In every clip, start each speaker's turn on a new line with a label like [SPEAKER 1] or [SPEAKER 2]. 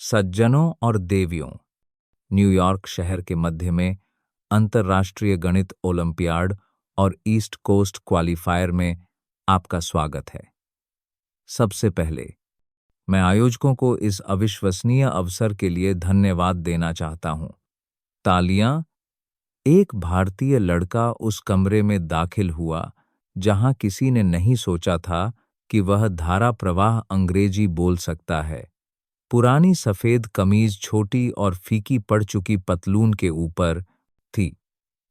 [SPEAKER 1] सज्जनों और देवियों, न्यूयॉर्क शहर के मध्य में अंतर्राष्ट्रीय गणित ओलंपियाड और ईस्ट कोस्ट क्वालिफायर में आपका स्वागत है। सबसे पहले मैं आयोजकों को इस अविश्वसनीय अवसर के लिए धन्यवाद देना चाहता हूं। तालियां। एक भारतीय लड़का उस कमरे में दाखिल हुआ जहां किसी ने नहीं सोचा था कि वह धारा प्रवाह अंग्रेजी बोल सकता है। पुरानी सफेद कमीज छोटी और फीकी पड़ चुकी पतलून के ऊपर थी।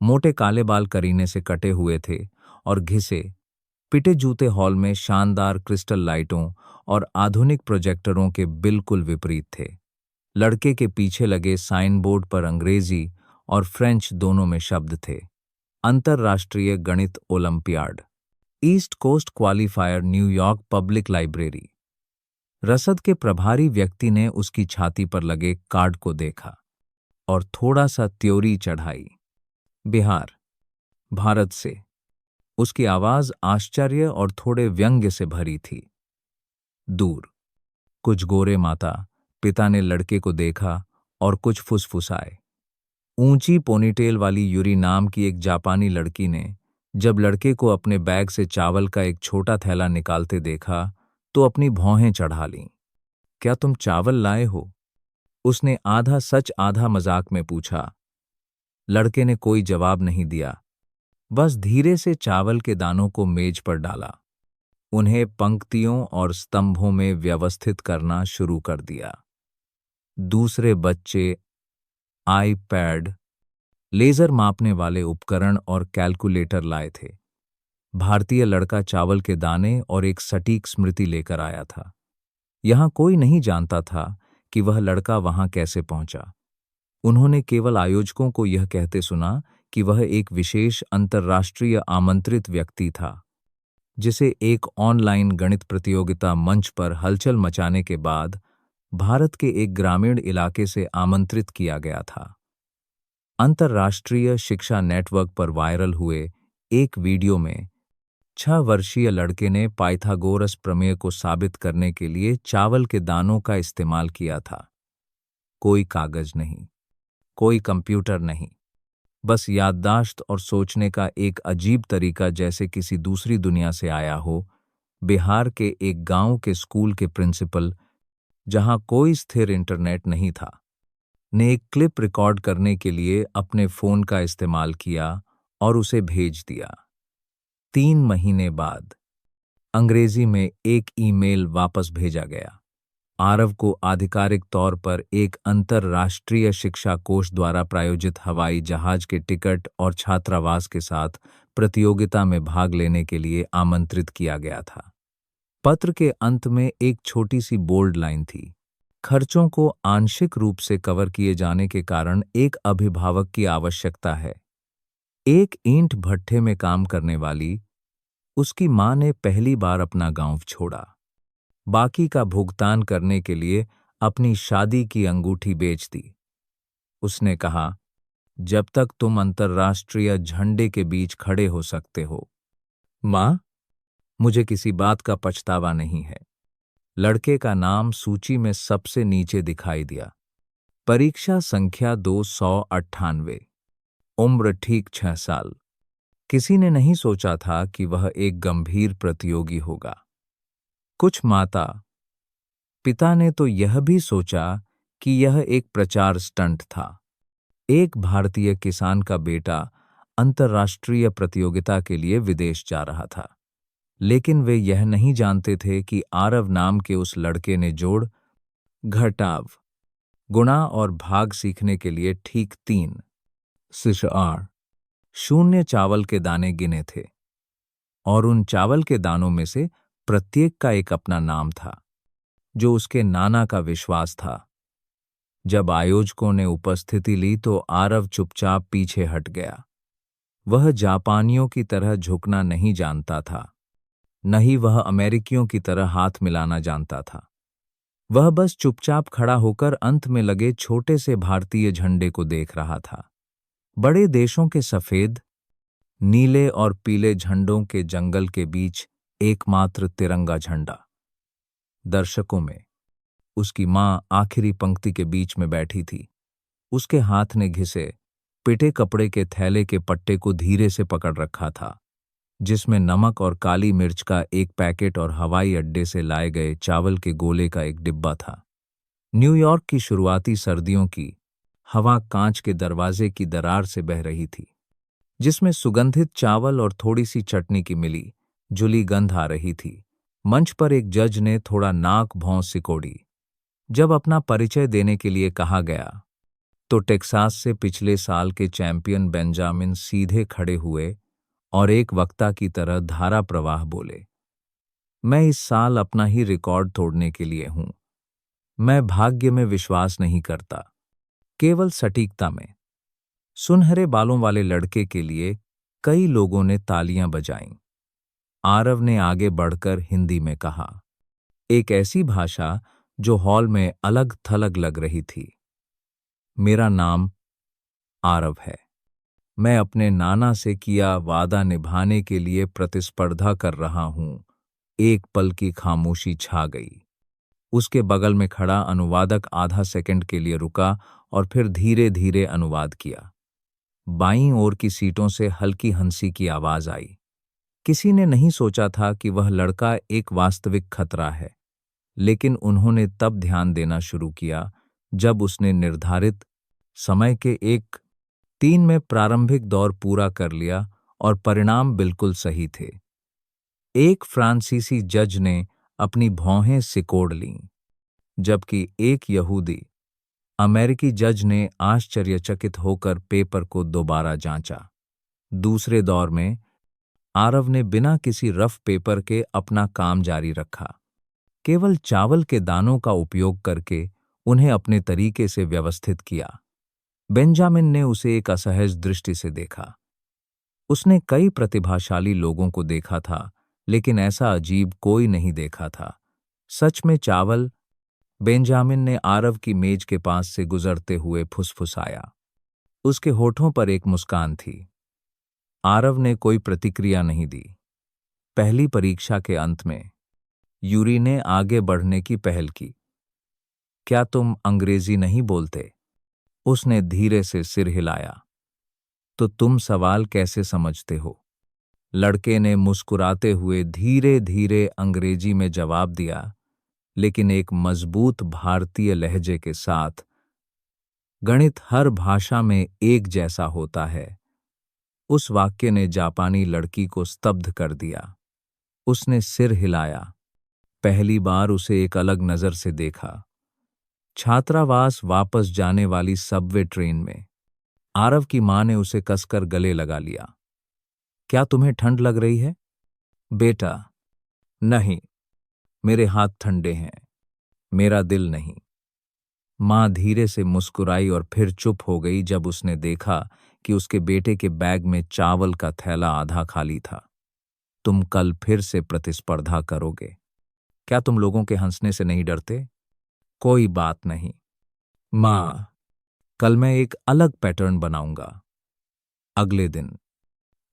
[SPEAKER 1] मोटे काले बाल करीने से कटे हुए थे और घिसे पिटे जूते हॉल में शानदार क्रिस्टल लाइटों और आधुनिक प्रोजेक्टरों के बिल्कुल विपरीत थे। लड़के के पीछे लगे साइन बोर्ड पर अंग्रेजी और फ्रेंच दोनों में शब्द थे। अंतर्राष्ट्रीय गणित Olympiad, east coast qualifier, New York public library. रसद के प्रभारी व्यक्ति ने उसकी छाती पर लगे कार्ड को देखा और थोड़ा सा त्योरी चढ़ाई। बिहार, भारत से। उसकी आवाज आश्चर्य और थोड़े व्यंग्य से भरी थी। दूर, कुछ गोरे माता पिता ने लड़के को देखा और कुछ फुसफुसाए। ऊंची पोनीटेल वाली यूरी नाम की एक जापानी लड़की ने जब लड़के को अपने बैग से चावल का एक छोटा थैला निकालते देखा तो अपनी भौहें चढ़ा लीं। क्या तुम चावल लाए हो? उसने आधा सच आधा मजाक में पूछा। लड़के ने कोई जवाब नहीं दिया, बस धीरे से चावल के दानों को मेज पर डाला, उन्हें पंक्तियों और स्तंभों में व्यवस्थित करना शुरू कर दिया। दूसरे बच्चे आईपैड, लेजर मापने वाले उपकरण और कैलकुलेटर लाए थे। भारतीय लड़का चावल के दाने और एक सटीक स्मृति लेकर आया था। यहां कोई नहीं जानता था कि वह लड़का वहां कैसे पहुंचा। उन्होंने केवल आयोजकों को यह कहते सुना कि वह एक विशेष अंतर्राष्ट्रीय आमंत्रित व्यक्ति था, जिसे एक ऑनलाइन गणित प्रतियोगिता मंच पर हलचल मचाने के बाद भारत के एक ग्रामीण इलाके से आमंत्रित किया गया था। अंतर्राष्ट्रीय शिक्षा नेटवर्क पर वायरल हुए एक वीडियो में 6 वर्षीय लड़के ने पाइथागोरस प्रमेय को साबित करने के लिए चावल के दानों का इस्तेमाल किया था। कोई कागज नहीं, कोई कंप्यूटर नहीं, बस याददाश्त और सोचने का एक अजीब तरीका, जैसे किसी दूसरी दुनिया से आया हो। बिहार के एक गांव के स्कूल के प्रिंसिपल, जहां कोई स्थिर इंटरनेट नहीं था, ने एक क्लिप रिकॉर्ड करने के लिए अपने फोन का इस्तेमाल किया और उसे भेज दिया। 3 महीने बाद अंग्रेजी में एक ईमेल वापस भेजा गया। आरव को आधिकारिक तौर पर एक अंतर्राष्ट्रीय शिक्षा कोष द्वारा प्रायोजित हवाई जहाज के टिकट और छात्रावास के साथ प्रतियोगिता में भाग लेने के लिए आमंत्रित किया गया था। पत्र के अंत में एक छोटी सी बोल्ड लाइन थी। खर्चों को आंशिक रूप से कवर किए जाने के कारण एक अभिभावक की आवश्यकता है। एक ईंट भट्ठे में काम करने वाली उसकी मां ने पहली बार अपना गांव छोड़ा। बाकी का भुगतान करने के लिए अपनी शादी की अंगूठी बेच दी। उसने कहा, जब तक तुम अंतर्राष्ट्रीय झंडे के बीच खड़े हो सकते हो। मां, मुझे किसी बात का पछतावा नहीं है। लड़के का नाम सूची में सबसे नीचे दिखाई दिया। परीक्षा संख्या 298, उम्र ठीक 6 साल। किसी ने नहीं सोचा था कि वह एक गंभीर प्रतियोगी होगा। कुछ माता पिता ने तो यह भी सोचा कि यह एक प्रचार स्टंट था। एक भारतीय किसान का बेटा अंतर्राष्ट्रीय प्रतियोगिता के लिए विदेश जा रहा था, लेकिन वे यह नहीं जानते थे कि आरव नाम के उस लड़के ने जोड़, घटाव, गुणा और भाग सीखने के लिए ठीक 3 शून्य चावल के दाने गिने थे, और उन चावल के दानों में से प्रत्येक का एक अपना नाम था, जो उसके नाना का विश्वास था। जब आयोजकों ने उपस्थिति ली तो आरव चुपचाप पीछे हट गया। वह जापानियों की तरह झुकना नहीं जानता था, न ही वह अमेरिकियों की तरह हाथ मिलाना जानता था। वह बस चुपचाप खड़ा होकर अंत में लगे छोटे से भारतीय झंडे को देख रहा था। बड़े देशों के सफेद, नीले और पीले झंडों के जंगल के बीच एकमात्र तिरंगा झंडा। दर्शकों में उसकी माँ आखिरी पंक्ति के बीच में बैठी थी। उसके हाथ ने घिसे पिटे कपड़े के थैले के पट्टे को धीरे से पकड़ रखा था, जिसमें नमक और काली मिर्च का एक पैकेट और हवाई अड्डे से लाए गए चावल के गोले का एक डिब्बा था। न्यूयॉर्क की शुरुआती सर्दियों की हवा कांच के दरवाजे की दरार से बह रही थी, जिसमें सुगंधित चावल और थोड़ी सी चटनी की मिली जुली गंध आ रही थी। मंच पर एक जज ने थोड़ा नाक भौं सिकोड़ी। जब अपना परिचय देने के लिए कहा गया तो टेक्सास से पिछले साल के चैंपियन बेंजामिन सीधे खड़े हुए और एक वक्ता की तरह धारा प्रवाह बोले, मैं इस साल अपना ही रिकॉर्ड तोड़ने के लिए हूं। मैं भाग्य में विश्वास नहीं करता, केवल सटीकता में। सुनहरे बालों वाले लड़के के लिए कई लोगों ने तालियां बजाईं। आरव ने आगे बढ़कर हिंदी में कहा, एक ऐसी भाषा जो हॉल में अलग थलग लग रही थी, मेरा नाम आरव है। मैं अपने नाना से किया वादा निभाने के लिए प्रतिस्पर्धा कर रहा हूं। एक पल की खामोशी छा गई। उसके बगल में खड़ा अनुवादक आधा सेकंड के लिए रुका और फिर धीरे धीरे अनुवाद किया। बाईं ओर की सीटों से हल्की हंसी की आवाज आई। किसी ने नहीं सोचा था कि वह लड़का एक वास्तविक खतरा है, लेकिन उन्होंने तब ध्यान देना शुरू किया जब उसने निर्धारित समय के 1:03 में प्रारंभिक दौर पूरा कर लिया और परिणाम बिल्कुल सही थे। एक फ्रांसीसी जज ने अपनी भौहें सिकोड़ लीं, जबकि एक यहूदी अमेरिकी जज ने आश्चर्यचकित होकर पेपर को दोबारा जांचा। दूसरे दौर में आरव ने बिना किसी रफ पेपर के अपना काम जारी रखा, केवल चावल के दानों का उपयोग करके उन्हें अपने तरीके से व्यवस्थित किया। बेंजामिन ने उसे एक असहज दृष्टि से देखा। उसने कई प्रतिभाशाली लोगों को देखा था, लेकिन ऐसा अजीब कोई नहीं देखा था। सच में चावल। बेंजामिन ने आरव की मेज के पास से गुजरते हुए फुसफुसाया। उसके होठों पर एक मुस्कान थी। आरव ने कोई प्रतिक्रिया नहीं दी। पहली परीक्षा के अंत में यूरी ने आगे बढ़ने की पहल की। क्या तुम अंग्रेजी नहीं बोलते? उसने धीरे से सिर हिलाया। तो तुम सवाल कैसे समझते हो? लड़के ने मुस्कुराते हुए धीरे धीरे अंग्रेजी में जवाब दिया, लेकिन एक मजबूत भारतीय लहजे के साथ। गणित हर भाषा में एक जैसा होता है। उस वाक्य ने जापानी लड़की को स्तब्ध कर दिया। उसने सिर हिलाया। पहली बार उसे एक अलग नजर से देखा। छात्रावास वापस जाने वाली सबवे ट्रेन में आरव की मां ने उसे कसकर गले लगा लिया। क्या तुम्हें ठंड लग रही है? बेटा, नहीं, मेरे हाथ ठंडे हैं, मेरा दिल नहीं। मां धीरे से मुस्कुराई और फिर चुप हो गई जब उसने देखा कि उसके बेटे के बैग में चावल का थैला आधा खाली था। तुम कल फिर से प्रतिस्पर्धा करोगे। क्या तुम लोगों के हंसने से नहीं डरते? कोई बात नहीं मां, कल मैं एक अलग पैटर्न बनाऊंगा। अगले दिन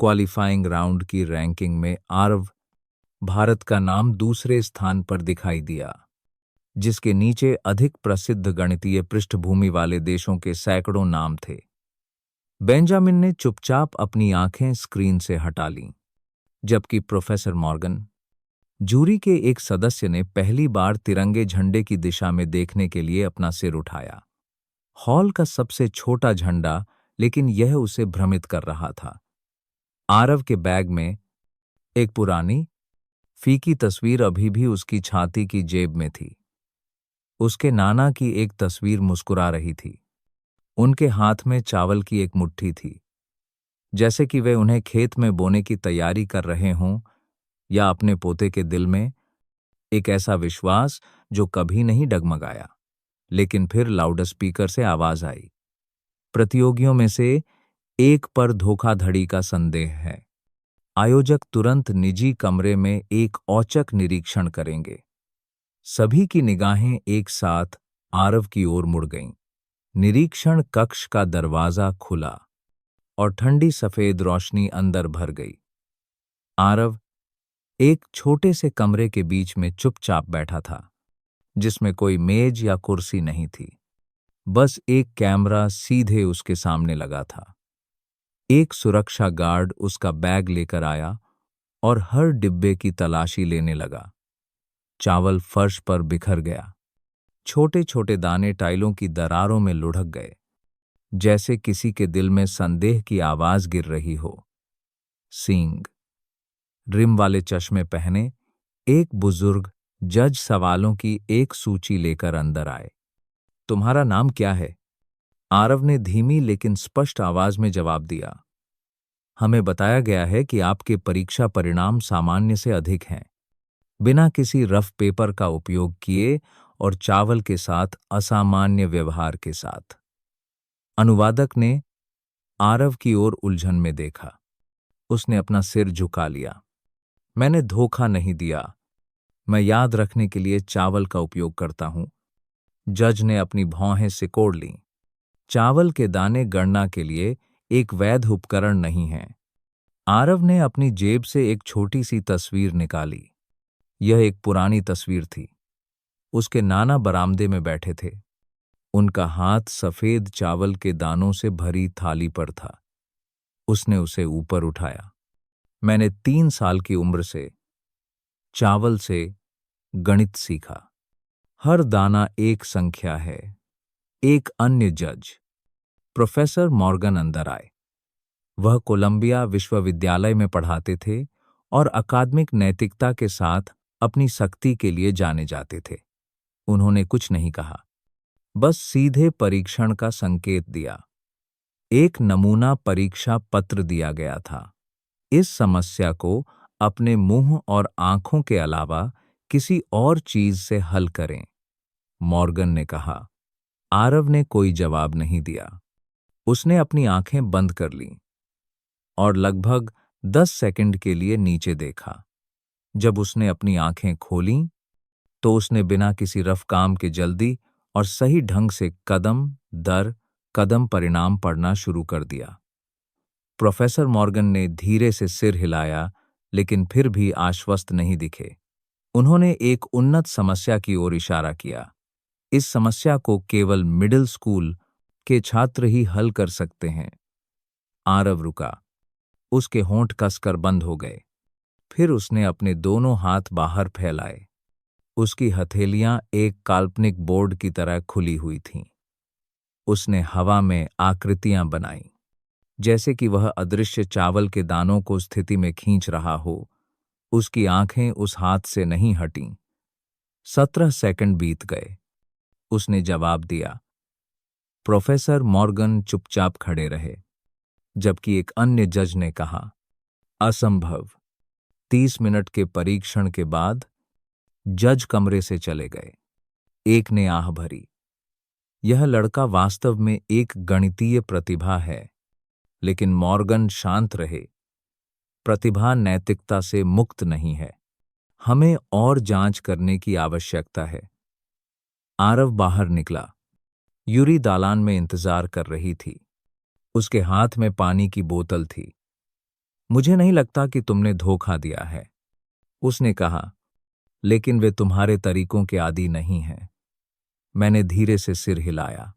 [SPEAKER 1] क्वालिफाइंग राउंड की रैंकिंग में आरव भारत का नाम दूसरे स्थान पर दिखाई दिया, जिसके नीचे अधिक प्रसिद्ध गणितीय पृष्ठभूमि वाले देशों के सैकड़ों नाम थे। बेंजामिन ने चुपचाप अपनी आंखें स्क्रीन से हटा लीं, जबकि प्रोफेसर मॉर्गन, जूरी के एक सदस्य ने पहली बार तिरंगे झंडे की दिशा में देखने के लिए अपना सिर उठाया। हॉल का सबसे छोटा झंडा, लेकिन यह उसे भ्रमित कर रहा था। आरव के बैग में एक पुरानी, फीकी तस्वीर अभी भी उसकी छाती की जेब में थी। उसके नाना की एक तस्वीर मुस्कुरा रही थी। उनके हाथ में चावल की एक मुट्ठी थी, जैसे कि वे उन्हें खेत में बोने की तैयारी कर रहे हों, या अपने पोते के दिल में एक ऐसा विश्वास जो कभी नहीं डगमगाया। लेकिन फिर लाउडस्पीकर से आवाज आई, प्रतियोगियों में से एक पर धोखाधड़ी का संदेह है। आयोजक तुरंत निजी कमरे में एक औचक निरीक्षण करेंगे। सभी की निगाहें एक साथ आरव की ओर मुड़ गईं। निरीक्षण कक्ष का दरवाजा खुला और ठंडी सफेद रोशनी अंदर भर गई। आरव एक छोटे से कमरे के बीच में चुपचाप बैठा था। जिसमें कोई मेज या कुर्सी नहीं थी। बस एक कैमरा सीधे उसके सामने लगा था। एक सुरक्षा गार्ड उसका बैग लेकर आया और हर डिब्बे की तलाशी लेने लगा। चावल फर्श पर बिखर गया। छोटे छोटे दाने टाइलों की दरारों में लुढ़क गए, जैसे किसी के दिल में संदेह की आवाज गिर रही हो। सींग, रिम वाले चश्मे पहने एक बुजुर्ग जज सवालों की एक सूची लेकर अंदर आए। तुम्हारा नाम क्या है? आरव ने धीमी लेकिन स्पष्ट आवाज में जवाब दिया। हमें बताया गया है कि आपके परीक्षा परिणाम सामान्य से अधिक हैं। बिना किसी रफ पेपर का उपयोग किए और चावल के साथ असामान्य व्यवहार के साथ। अनुवादक ने आरव की ओर उलझन में देखा। उसने अपना सिर झुका लिया। मैंने धोखा नहीं दिया। मैं याद रखने के लिए चावल का उपयोग करता हूं। जज ने अपनी भौहें सिकोड़ लीं। चावल के दाने गणना के लिए एक वैध उपकरण नहीं है। आरव ने अपनी जेब से एक छोटी सी तस्वीर निकाली। यह एक पुरानी तस्वीर थी। उसके नाना बरामदे में बैठे थे। उनका हाथ सफेद चावल के दानों से भरी थाली पर था। उसने उसे ऊपर उठाया। मैंने 3 साल की उम्र से चावल से गणित सीखा। हर दाना एक संख्या है। एक अन्य जज, प्रोफेसर मॉर्गन अंदर आए। वह कोलंबिया विश्वविद्यालय में पढ़ाते थे और अकादमिक नैतिकता के साथ अपनी सख्ती के लिए जाने जाते थे। उन्होंने कुछ नहीं कहा, बस सीधे परीक्षण का संकेत दिया। एक नमूना परीक्षा पत्र दिया गया था। इस समस्या को अपने मुंह और आंखों के अलावा किसी और चीज से हल करें, मॉर्गन ने कहा। आरव ने कोई जवाब नहीं दिया। उसने अपनी आंखें बंद कर लीं और लगभग 10 सेकंड के लिए नीचे देखा। जब उसने अपनी आंखें खोलीं, तो उसने बिना किसी रफ काम के जल्दी और सही ढंग से कदम दर कदम परिणाम पढ़ना शुरू कर दिया। प्रोफेसर मॉर्गन ने धीरे से सिर हिलाया, लेकिन फिर भी आश्वस्त नहीं दिखे। उन्होंने एक उन्नत समस्या की ओर इशारा किया। इस समस्या को केवल मिडिल स्कूल के छात्र ही हल कर सकते हैं। आरव रुका। उसके होंठ कसकर बंद हो गए। फिर उसने अपने दोनों हाथ बाहर फैलाए। उसकी हथेलियां एक काल्पनिक बोर्ड की तरह खुली हुई थीं। उसने हवा में आकृतियां बनाईं, जैसे कि वह अदृश्य चावल के दानों को स्थिति में खींच रहा हो। उसकी आंखें उस हाथ से नहीं हटीं। 17 सेकंड बीत गए। उसने जवाब दिया। प्रोफेसर मॉर्गन चुपचाप खड़े रहे, जबकि एक अन्य जज ने कहा, असंभव। 30 मिनट के परीक्षण के बाद जज कमरे से चले गए। एक ने आह भरी, यह लड़का वास्तव में एक गणितीय प्रतिभा है। लेकिन मॉर्गन शांत रहे। प्रतिभा नैतिकता से मुक्त नहीं है। हमें और जांच करने की आवश्यकता है। आरव बाहर निकला। यूरी दालान में इंतजार कर रही थी। उसके हाथ में पानी की बोतल थी। मुझे नहीं लगता कि तुमने धोखा दिया है, उसने कहा, लेकिन वे तुम्हारे तरीकों के आदी नहीं हैं। मैंने धीरे से सिर हिलाया।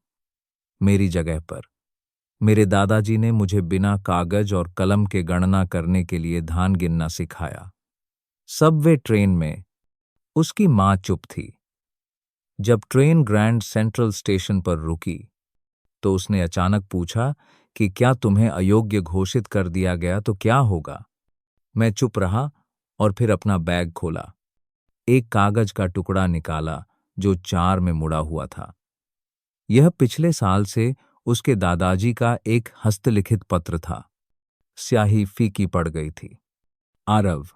[SPEAKER 1] मेरी जगह पर मेरे दादाजी ने मुझे बिना कागज और कलम के गणना करने के लिए धान गिनना सिखाया। सबवे ट्रेन में उसकी मां चुप थी। जब ट्रेन ग्रैंड सेंट्रल स्टेशन पर रुकी, तो उसने अचानक पूछा कि क्या तुम्हें अयोग्य घोषित कर दिया गया तो क्या होगा? मैं चुप रहा और फिर अपना बैग खोला। एक कागज का टुकड़ा निकाला जो 4 में मुड़ा हुआ था। यह पिछले साल से उसके दादाजी का एक हस्तलिखित पत्र था। स्याही फीकी पड़ गई थी। आरव,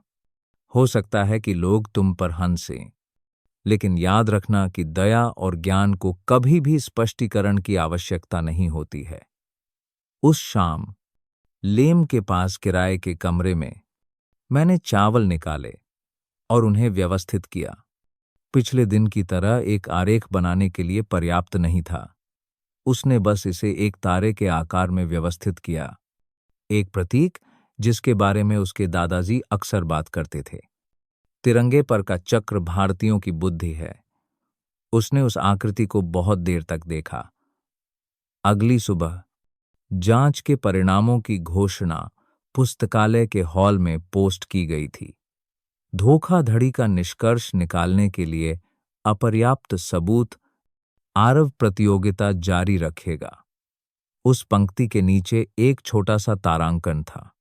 [SPEAKER 1] हो सकता है कि लोग तुम पर हंसें, लेकिन याद रखना कि दया और ज्ञान को कभी भी स्पष्टीकरण की आवश्यकता नहीं होती है। उस शाम लेम के पास किराए के कमरे में मैंने चावल निकाले और उन्हें व्यवस्थित किया। पिछले दिन की तरह एक आरेख बनाने के लिए पर्याप्त नहीं था। उसने बस इसे एक तारे के आकार में व्यवस्थित किया, एक प्रतीक जिसके बारे में उसके दादाजी अक्सर बात करते थे। तिरंगे पर का चक्र भारतीयों की बुद्धि है। उसने उस आकृति को बहुत देर तक देखा। अगली सुबह जांच के परिणामों की घोषणा पुस्तकालय के हॉल में पोस्ट की गई थी। धोखाधड़ी का निष्कर्ष निकालने के लिए अपर्याप्त सबूत, आरव प्रतियोगिता जारी रखेगा। उस पंक्ति के नीचे एक छोटा सा तारांकन था।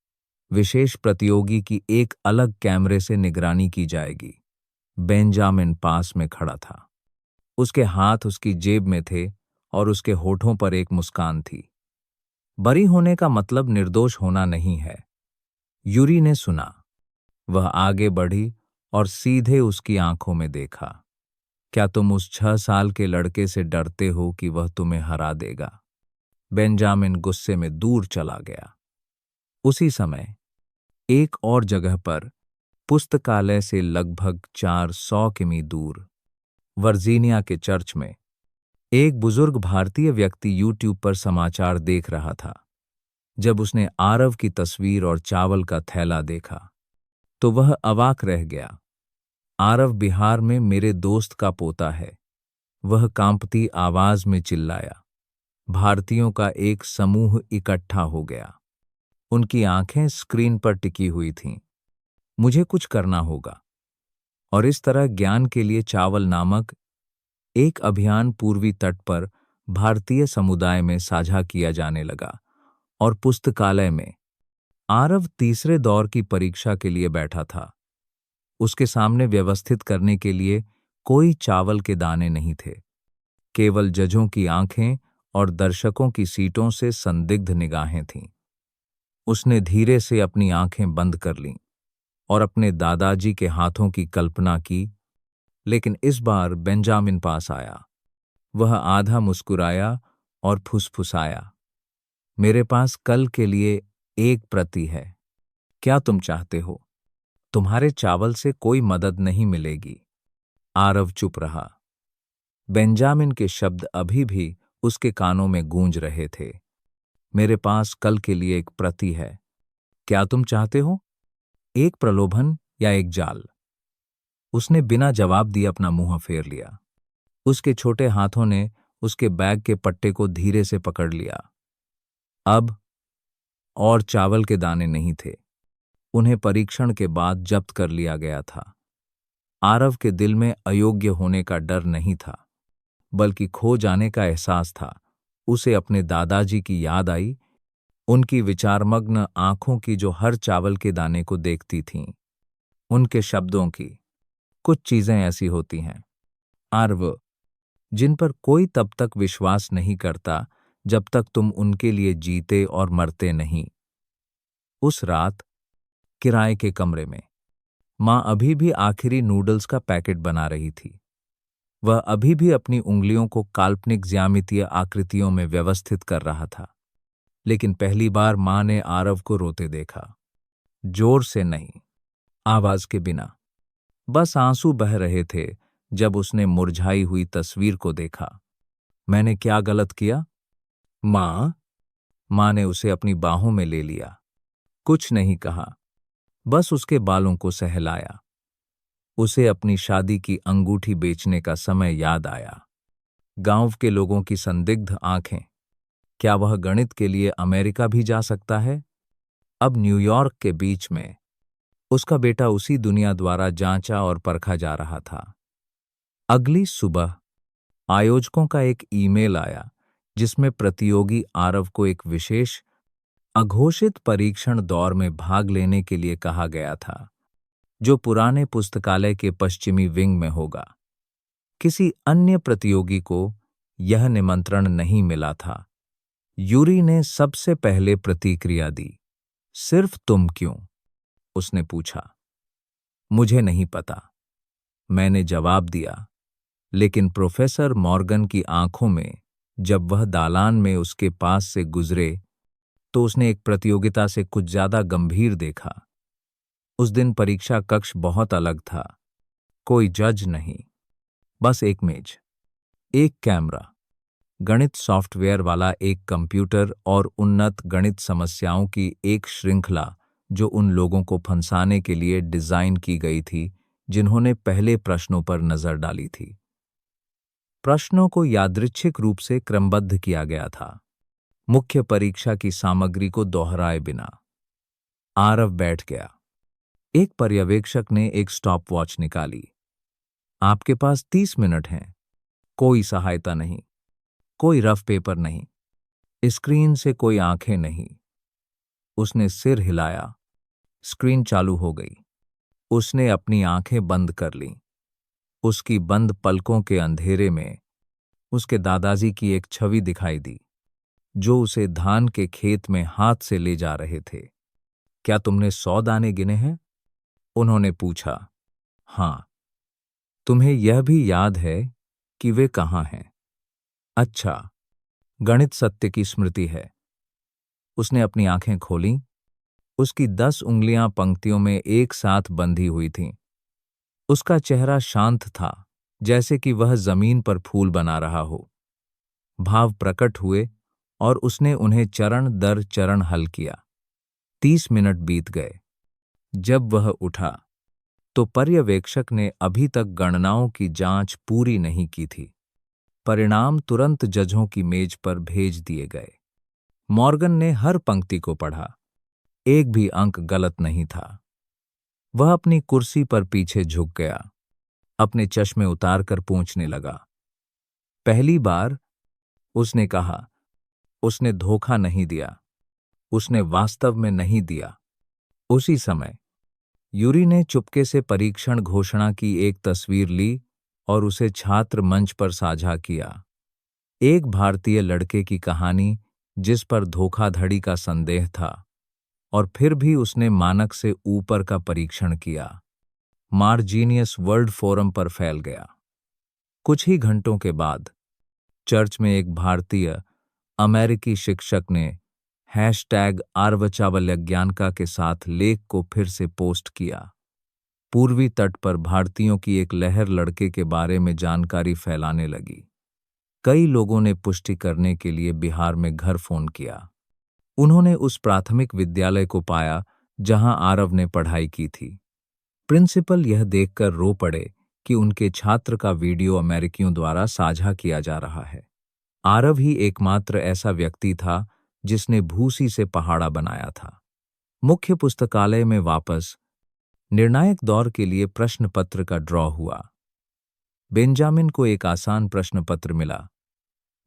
[SPEAKER 1] विशेष प्रतियोगी की एक अलग कैमरे से निगरानी की जाएगी। बेंजामिन पास में खड़ा था। उसके हाथ उसकी जेब में थे और उसके होठों पर एक मुस्कान थी। बरी होने का मतलब निर्दोष होना नहीं है। यूरी ने सुना। वह आगे बढ़ी और सीधे उसकी आंखों में देखा। क्या तुम उस 6 साल के लड़के से डरते हो कि वह तुम्हें हरा देगा? बेंजामिन गुस्से में दूर चला गया। उसी समय एक और जगह पर, पुस्तकालय से लगभग 400 किमी दूर, वर्जीनिया के चर्च में, एक बुजुर्ग भारतीय व्यक्ति यूट्यूब पर समाचार देख रहा था। जब उसने आरव की तस्वीर और चावल का थैला देखा तो वह अवाक रह गया। आरव बिहार में मेरे दोस्त का पोता है, वह कांपती आवाज में चिल्लाया। भारतीयों का एक समूह इकट्ठा हो गया। उनकी आंखें स्क्रीन पर टिकी हुई थीं। मुझे कुछ करना होगा। और इस तरह ज्ञान के लिए चावल नामक एक अभियान पूर्वी तट पर भारतीय समुदाय में साझा किया जाने लगा। और पुस्तकालय में आरव तीसरे दौर की परीक्षा के लिए बैठा था। उसके सामने व्यवस्थित करने के लिए कोई चावल के दाने नहीं थे, केवल जजों की आंखें और दर्शकों की सीटों से संदिग्ध निगाहें थीं। उसने धीरे से अपनी आंखें बंद कर लीं और अपने दादाजी के हाथों की कल्पना की, लेकिन इस बार बेंजामिन पास आया। वह आधा मुस्कुराया और फुसफुसाया, मेरे पास कल के लिए एक प्रति है। क्या तुम चाहते हो? तुम्हारे चावल से कोई मदद नहीं मिलेगी। आरव चुप रहा। बेंजामिन के शब्द अभी भी उसके कानों में गूंज रहे थे। मेरे पास कल के लिए एक प्रति है। क्या तुम चाहते हो? एक प्रलोभन या एक जाल? उसने बिना जवाब दिए अपना मुंह फेर लिया। उसके छोटे हाथों ने उसके बैग के पट्टे को धीरे से पकड़ लिया। अब और चावल के दाने नहीं थे। उन्हें परीक्षण के बाद जब्त कर लिया गया था। आरव के दिल में अयोग्य होने का डर नहीं था, बल्कि खो जाने का एहसास था। उसे अपने दादाजी की याद आई, उनकी विचारमग्न आंखों की जो हर चावल के दाने को देखती थीं। उनके शब्दों की, कुछ चीजें ऐसी होती हैं आरव, जिन पर कोई तब तक विश्वास नहीं करता जब तक तुम उनके लिए जीते और मरते नहीं। उस रात किराए के कमरे में मां अभी भी आखिरी नूडल्स का पैकेट बना रही थी। वह अभी भी अपनी उंगलियों को काल्पनिक ज्यामितीय आकृतियों में व्यवस्थित कर रहा था। लेकिन पहली बार मां ने आरव को रोते देखा। जोर से नहीं, आवाज के बिना। बस आंसू बह रहे थे जब उसने मुरझाई हुई तस्वीर को देखा। मैंने क्या गलत किया? मां ने उसे अपनी बाहों में ले लिया। कुछ नहीं कहा, बस उसके बालों को सहलाया। उसे अपनी शादी की अंगूठी बेचने का समय याद आया। गांव के लोगों की संदिग्ध आंखें। क्या वह गणित के लिए अमेरिका भी जा सकता है? अब न्यूयॉर्क के बीच में उसका बेटा उसी दुनिया द्वारा जांचा और परखा जा रहा था। अगली सुबह आयोजकों का एक ईमेल आया जिसमें प्रतियोगी आरव को एक विशेष अघोषित परीक्षण दौर में भाग लेने के लिए कहा गया था, जो पुराने पुस्तकालय के पश्चिमी विंग में होगा। किसी अन्य प्रतियोगी को यह निमंत्रण नहीं मिला था। यूरी ने सबसे पहले प्रतिक्रिया दी। सिर्फ तुम क्यों? उसने पूछा। मुझे नहीं पता, मैंने जवाब दिया। लेकिन प्रोफेसर मॉर्गन की आंखों में, जब वह दालान में उसके पास से गुजरे, तो उसने एक प्रतियोगिता से कुछ ज्यादा गंभीर देखा। उस दिन परीक्षा कक्ष बहुत अलग था। कोई जज नहीं, बस एक मेज, एक कैमरा, गणित सॉफ्टवेयर वाला एक कंप्यूटर और उन्नत गणित समस्याओं की एक श्रृंखला जो उन लोगों को फंसाने के लिए डिजाइन की गई थी जिन्होंने पहले प्रश्नों पर नजर डाली थी। प्रश्नों को यादृच्छिक रूप से क्रमबद्ध किया गया था, मुख्य परीक्षा की सामग्री को दोहराए बिना। आरव बैठ गया। एक पर्यवेक्षक ने एक स्टॉपवॉच निकाली। आपके पास 30 मिनट हैं। कोई सहायता नहीं, कोई रफ पेपर नहीं, स्क्रीन से कोई आंखें नहीं। उसने सिर हिलाया। स्क्रीन चालू हो गई। उसने अपनी आंखें बंद कर लीं। उसकी बंद पलकों के अंधेरे में उसके दादाजी की एक छवि दिखाई दी, जो उसे धान के खेत में हाथ से ले जा रहे थे। क्या तुमने 100 दाने गिने हैं? उन्होंने पूछा। हाँ। तुम्हें यह भी याद है कि वे कहाँ हैं? अच्छा, गणित सत्य की स्मृति है। उसने अपनी आंखें खोलीं। उसकी 10 उंगलियां पंक्तियों में एक साथ बंधी हुई थीं। उसका चेहरा शांत था, जैसे कि वह जमीन पर फूल बना रहा हो। भाव प्रकट हुए और उसने उन्हें चरण दर चरण हल किया। 30 मिनट बीत गए। जब वह उठा तो पर्यवेक्षक ने अभी तक गणनाओं की जांच पूरी नहीं की थी। परिणाम तुरंत जजों की मेज पर भेज दिए गए। मॉर्गन ने हर पंक्ति को पढ़ा। एक भी अंक गलत नहीं था। वह अपनी कुर्सी पर पीछे झुक गया। अपने चश्मे उतारकर पूछने लगा। पहली बार, उसने कहा, उसने धोखा नहीं दिया। उसने वास्तव में नहीं दिया। उसी समय यूरी ने चुपके से परीक्षण घोषणा की एक तस्वीर ली और उसे छात्र मंच पर साझा किया। एक भारतीय लड़के की कहानी जिस पर धोखाधड़ी का संदेह था, और फिर भी उसने मानक से ऊपर का परीक्षण किया। मार्जीनियस वर्ल्ड फोरम पर फैल गया। कुछ ही घंटों के बाद चर्च में एक भारतीय अमेरिकी शिक्षक ने #आर्वचावल्यज्ञानका के साथ लेख को फिर से पोस्ट किया। पूर्वी तट पर भारतीयों की एक लहर लड़के के बारे में जानकारी फैलाने लगी। कई लोगों ने पुष्टि करने के लिए बिहार में घर फोन किया। उन्होंने उस प्राथमिक विद्यालय को पाया जहां आरव ने पढ़ाई की थी। प्रिंसिपल यह देखकर रो पड़े कि उनके छात्र का वीडियो अमेरिकियों द्वारा साझा किया जा रहा है। आरव ही एकमात्र ऐसा व्यक्ति था जिसने भूसी से पहाड़ा बनाया था। मुख्य पुस्तकालय में वापस निर्णायक दौर के लिए प्रश्न पत्र का ड्रॉ हुआ। बेंजामिन को एक आसान प्रश्न पत्र मिला।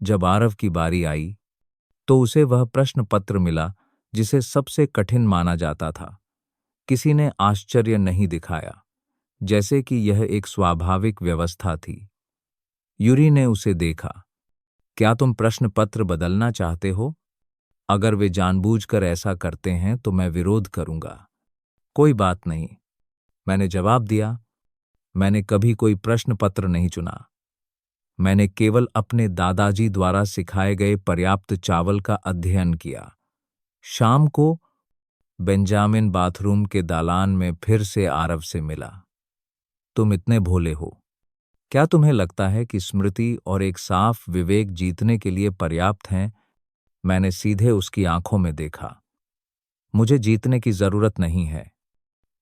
[SPEAKER 1] जब आरव की बारी आई तो उसे वह प्रश्न पत्र मिला जिसे सबसे कठिन माना जाता था। किसी ने आश्चर्य नहीं दिखाया, जैसे कि यह एक स्वाभाविक व्यवस्था थी। यूरी ने उसे देखा। क्या तुम प्रश्न पत्र बदलना चाहते हो? अगर वे जानबूझकर ऐसा करते हैं तो मैं विरोध करूंगा। कोई बात नहीं, मैंने जवाब दिया। मैंने कभी कोई प्रश्न पत्र नहीं चुना। मैंने केवल अपने दादाजी द्वारा सिखाए गए पर्याप्त चावल का अध्ययन किया। शाम को बेंजामिन बाथरूम के दालान में फिर से आरव से मिला। तुम इतने भोले हो। क्या तुम्हें लगता है कि स्मृति और एक साफ विवेक जीतने के लिए पर्याप्त हैं? मैंने सीधे उसकी आंखों में देखा। मुझे जीतने की जरूरत नहीं है।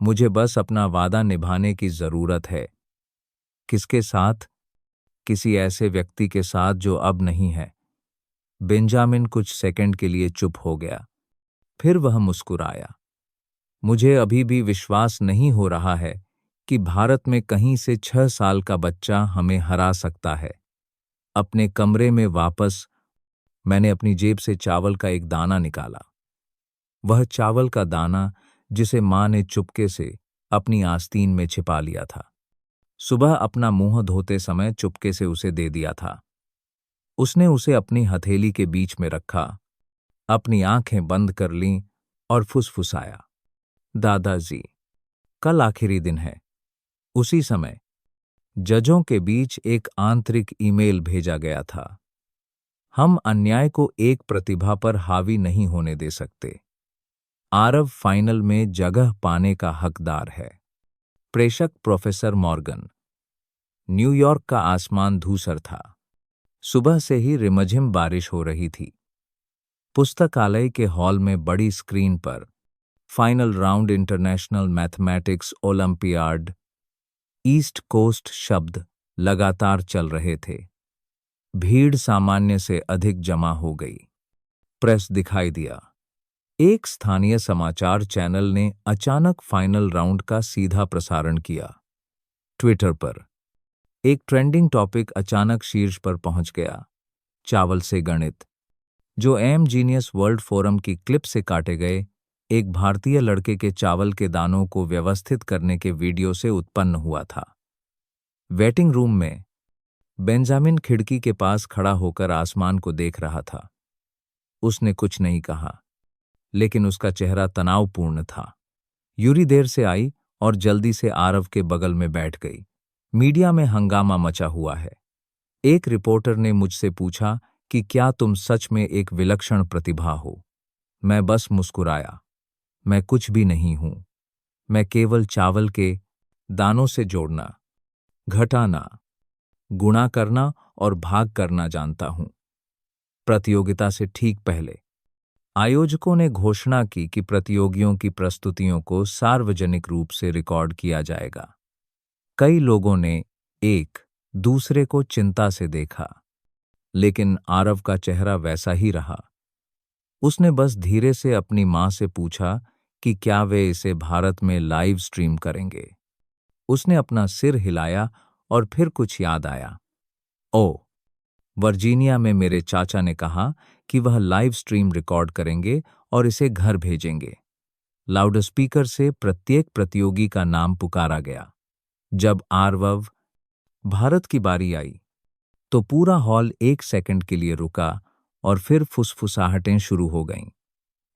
[SPEAKER 1] मुझे बस अपना वादा निभाने की जरूरत है। किसके साथ? किसी ऐसे व्यक्ति के साथ जो अब नहीं है। बेंजामिन कुछ सेकंड के लिए चुप हो गया। फिर वह मुस्कुराया। मुझे अभी भी विश्वास नहीं हो रहा है कि भारत में कहीं से 6 साल का बच्चा हमें हरा सकता है। अपने कमरे में वापस मैंने अपनी जेब से चावल का एक दाना निकाला। वह चावल का दाना जिसे मां ने चुपके से अपनी आस्तीन में छिपा लिया था। सुबह अपना मुंह धोते समय चुपके से उसे दे दिया था। उसने उसे अपनी हथेली के बीच में रखा, अपनी आंखें बंद कर लीं और फुसफुसाया। दादाजी, कल आखिरी दिन है। उसी समय जजों के बीच एक आंतरिक ईमेल भेजा गया था। हम अन्याय को एक प्रतिभा पर हावी नहीं होने दे सकते। आरव फाइनल में जगह पाने का हकदार है। प्रेषक प्रोफेसर मॉर्गन। न्यूयॉर्क का आसमान धूसर था। सुबह से ही रिमझिम बारिश हो रही थी। पुस्तकालय के हॉल में बड़ी स्क्रीन पर final round international mathematics Olympiad east coast शब्द लगातार चल रहे थे। भीड़ सामान्य से अधिक जमा हो गई। प्रेस दिखाई दिया। एक स्थानीय समाचार चैनल ने अचानक फाइनल राउंड का सीधा प्रसारण किया। ट्विटर पर एक ट्रेंडिंग टॉपिक अचानक शीर्ष पर पहुंच गया, चावल से गणित, जो एम जीनियस वर्ल्ड फोरम की क्लिप से काटे गए एक भारतीय लड़के के चावल के दानों को व्यवस्थित करने के वीडियो से उत्पन्न हुआ था। वेटिंग रूम में बेंजामिन खिड़की के पास खड़ा होकर आसमान को देख रहा था। उसने कुछ नहीं कहा, लेकिन उसका चेहरा तनावपूर्ण था। यूरी देर से आई और जल्दी से आरव के बगल में बैठ गई। मीडिया में हंगामा मचा हुआ है। एक रिपोर्टर ने मुझसे पूछा कि क्या तुम सच में एक विलक्षण प्रतिभा हो। मैं बस मुस्कुराया। मैं कुछ भी नहीं हूं। मैं केवल चावल के दानों से जोड़ना, घटाना, गुणा करना और भाग करना जानता हूं। प्रतियोगिता से ठीक पहले आयोजकों ने घोषणा की कि प्रतियोगियों की प्रस्तुतियों को सार्वजनिक रूप से रिकॉर्ड किया जाएगा। कई लोगों ने एक दूसरे को चिंता से देखा, लेकिन आरव का चेहरा वैसा ही रहा। उसने बस धीरे से अपनी मां से पूछा कि क्या वे इसे भारत में लाइव स्ट्रीम करेंगे। उसने अपना सिर हिलाया और फिर कुछ याद आया। ओ, वर्जीनिया में मेरे चाचा ने कहा कि वह लाइव स्ट्रीम रिकॉर्ड करेंगे और इसे घर भेजेंगे। लाउडस्पीकर से प्रत्येक प्रतियोगी का नाम पुकारा गया। जब आरव भारत की बारी आई, तो पूरा हॉल 1 सेकंड के लिए रुका और फिर फुसफुसाहटें शुरू हो गईं।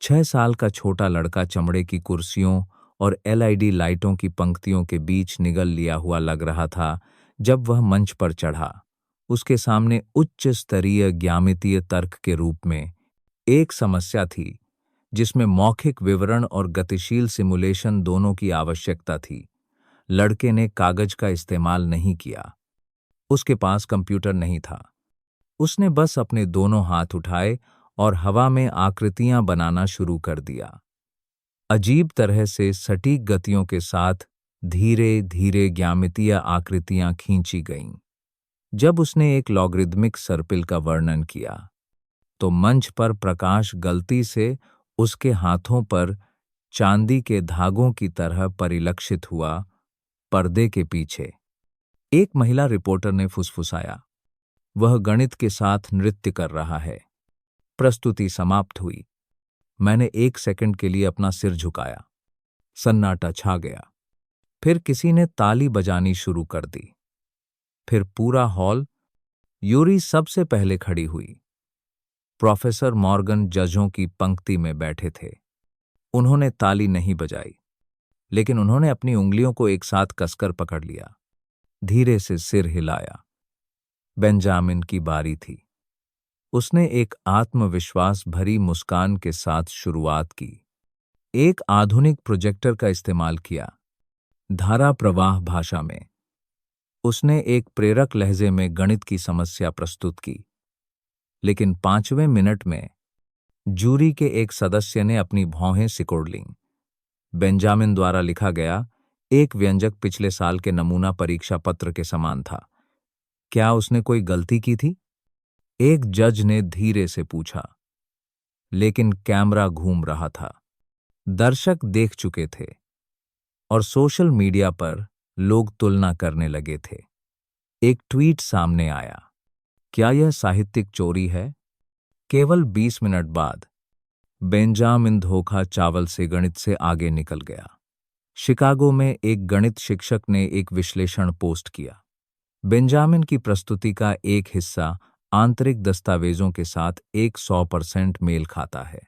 [SPEAKER 1] 6 साल का छोटा लड़का चमड़े की कुर्सियों और एलईडी लाइटों की पंक्तियों के बीच निगल लिया हुआ लग रहा था जब वह मंच पर चढ़ा। उसके सामने उच्च स्तरीय ज्यामितीय तर्क के रूप में एक समस्या थी, जिसमें मौखिक विवरण और गतिशील सिमुलेशन दोनों की आवश्यकता थी। लड़के ने कागज का इस्तेमाल नहीं किया। उसके पास कंप्यूटर नहीं था। उसने बस अपने दोनों हाथ उठाए और हवा में आकृतियां बनाना शुरू कर दिया। अजीब तरह से सटीक गतियों के साथ धीरे धीरे ज्यामितीय आकृतियां खींची गईं। जब उसने एक लॉगरिदमिक सर्पिल का वर्णन किया, तो मंच पर प्रकाश गलती से उसके हाथों पर चांदी के धागों की तरह परिलक्षित हुआ। पर्दे के पीछे एक महिला रिपोर्टर ने फुसफुसाया, वह गणित के साथ नृत्य कर रहा है। प्रस्तुति समाप्त हुई। मैंने 1 सेकंड के लिए अपना सिर झुकाया। सन्नाटा छा गया। फिर किसी ने ताली बजानी शुरू कर दी। फिर पूरा हॉल। यूरी सबसे पहले खड़ी हुई। प्रोफेसर मॉर्गन जजों की पंक्ति में बैठे थे। उन्होंने ताली नहीं बजाई, लेकिन उन्होंने अपनी उंगलियों को एक साथ कसकर पकड़ लिया, धीरे से सिर हिलाया। बेंजामिन की बारी थी। उसने एक आत्मविश्वास भरी मुस्कान के साथ शुरुआत की। एक आधुनिक प्रोजेक्टर का इस्तेमाल किया। धारा प्रवाह भाषा में उसने एक प्रेरक लहजे में गणित की समस्या प्रस्तुत की। लेकिन 5वें मिनट में जूरी के एक सदस्य ने अपनी भौहें सिकोड़ लीं। बेंजामिन द्वारा लिखा गया एक व्यंजक पिछले साल के नमूना परीक्षा पत्र के समान था। क्या उसने कोई गलती की थी? एक जज ने धीरे से पूछा। लेकिन कैमरा घूम रहा था। दर्शक देख चुके थे और सोशल मीडिया पर लोग तुलना करने लगे थे। एक ट्वीट सामने आया, क्या यह साहित्यिक चोरी है? केवल 20 मिनट बाद बेंजामिन धोखा चावल से गणित से आगे निकल गया। शिकागो में एक गणित शिक्षक ने एक विश्लेषण पोस्ट किया। बेंजामिन की प्रस्तुति का एक हिस्सा आंतरिक दस्तावेजों के साथ 100% मेल खाता है।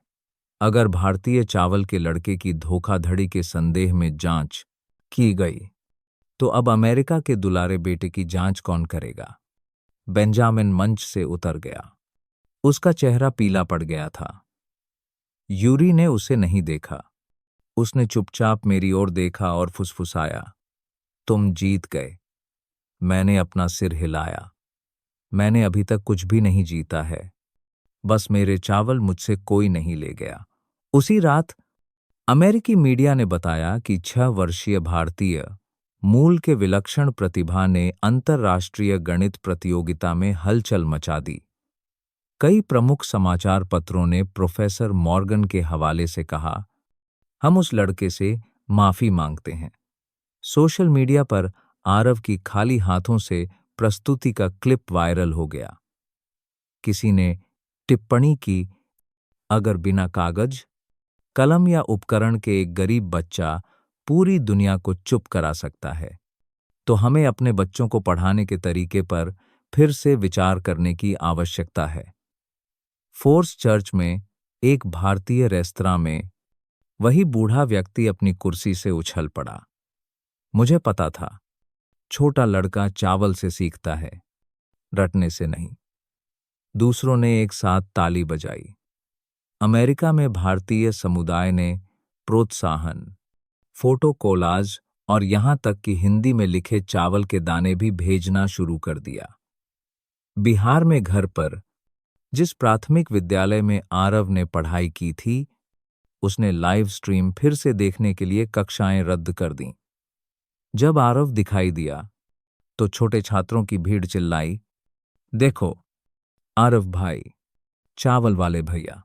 [SPEAKER 1] अगर भारतीय चावल के लड़के की धोखाधड़ी के संदेह में जांच की गई, तो अब अमेरिका के दुलारे बेटे की जांच कौन करेगा? बेंजामिन मंच से उतर गया। उसका चेहरा पीला पड़ गया था। यूरी ने उसे नहीं देखा। उसने चुपचाप मेरी ओर देखा और फुसफुसाया, तुम जीत गए। मैंने अपना सिर हिलाया। मैंने अभी तक कुछ भी नहीं जीता है। बस मेरे चावल मुझसे कोई नहीं ले गया। उसी रात अमेरिकी मीडिया ने बताया कि 6 वर्षीय भारतीय मूल के विलक्षण प्रतिभा ने अंतर्राष्ट्रीय गणित प्रतियोगिता में हलचल मचा दी। कई प्रमुख समाचार पत्रों ने प्रोफेसर मॉर्गन के हवाले से कहा, हम उस लड़के से माफी मांगते हैं। सोशल मीडिया पर आरव की खाली हाथों से प्रस्तुति का क्लिप वायरल हो गया। किसी ने टिप्पणी की, अगर बिना कागज, कलम या उपकरण के एक गरीब बच्चा पूरी दुनिया को चुप करा सकता है, तो हमें अपने बच्चों को पढ़ाने के तरीके पर फिर से विचार करने की आवश्यकता है। फोर्स चर्च में एक भारतीय रेस्तरां में वही बूढ़ा व्यक्ति अपनी कुर्सी से उछल पड़ा। मुझे पता था, छोटा लड़का चावल से सीखता है, रटने से नहीं। दूसरों ने एक साथ ताली बजाई। अमेरिका में भारतीय समुदाय ने प्रोत्साहन, फोटो कोलाज और यहां तक कि हिंदी में लिखे चावल के दाने भी भेजना शुरू कर दिया। बिहार में घर पर जिस प्राथमिक विद्यालय में आरव ने पढ़ाई की थी, उसने लाइव स्ट्रीम फिर से देखने के लिए कक्षाएं रद्द कर दीं। जब आरव दिखाई दिया तो छोटे छात्रों की भीड़ चिल्लाई, देखो आरव भाई, चावल वाले भैया।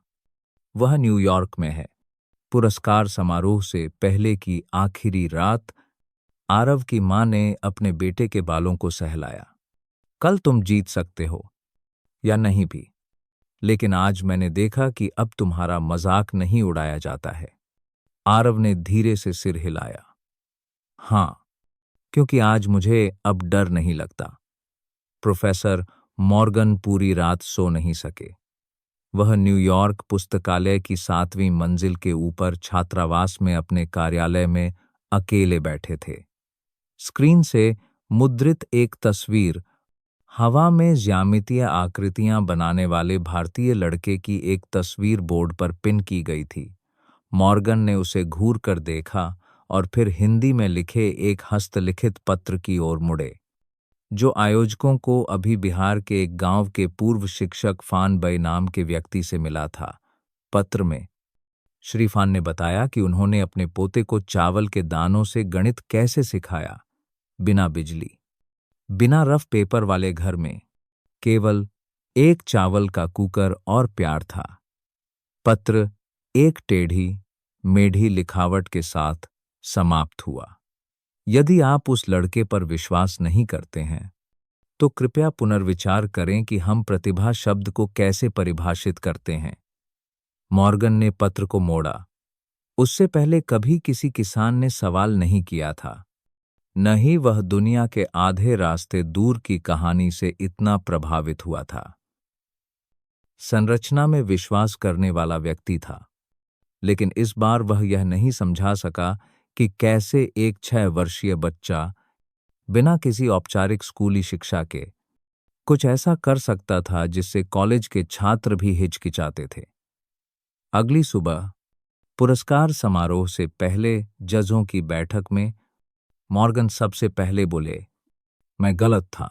[SPEAKER 1] वह न्यूयॉर्क में है। पुरस्कार समारोह से पहले की आखिरी रात आरव की मां ने अपने बेटे के बालों को सहलाया। कल तुम जीत सकते हो या नहीं भी, लेकिन आज मैंने देखा कि अब तुम्हारा मजाक नहीं उड़ाया जाता है। आरव ने धीरे से सिर हिलाया। हां, क्योंकि आज मुझे अब डर नहीं लगता। प्रोफेसर मॉर्गन पूरी रात सो नहीं सके। वह न्यूयॉर्क पुस्तकालय की 7वीं मंजिल के ऊपर छात्रावास में अपने कार्यालय में अकेले बैठे थे। स्क्रीन से मुद्रित एक तस्वीर, हवा में ज्यामितीय आकृतियां बनाने वाले भारतीय लड़के की एक तस्वीर बोर्ड पर पिन की गई थी। मॉर्गन ने उसे घूर कर देखा और फिर हिंदी में लिखे एक हस्तलिखित पत्र की ओर मुड़े, जो आयोजकों को अभी बिहार के एक गांव के पूर्व शिक्षक फान बई नाम के व्यक्ति से मिला था। पत्र में श्री फान ने बताया कि उन्होंने अपने पोते को चावल के दानों से गणित कैसे सिखाया, बिना बिजली, बिना रफ पेपर वाले घर में, केवल एक चावल का कुकर और प्यार था। पत्र एक टेढ़ी मेढ़ी लिखावट के साथ समाप्त हुआ। यदि आप उस लड़के पर विश्वास नहीं करते हैं, तो कृपया पुनर्विचार करें कि हम प्रतिभा शब्द को कैसे परिभाषित करते हैं। मॉर्गन ने पत्र को मोड़ा। उससे पहले कभी किसी किसान ने सवाल नहीं किया था, न ही वह दुनिया के आधे रास्ते दूर की कहानी से इतना प्रभावित हुआ था। संरचना में विश्वास करने वाला व्यक्ति था, लेकिन इस बार वह यह नहीं समझा सका कि कैसे एक 6 वर्षीय बच्चा बिना किसी औपचारिक स्कूली शिक्षा के कुछ ऐसा कर सकता था जिससे कॉलेज के छात्र भी हिचकिचाते थे। अगली सुबह पुरस्कार समारोह से पहले जजों की बैठक में मॉर्गन सबसे पहले बोले, मैं गलत था।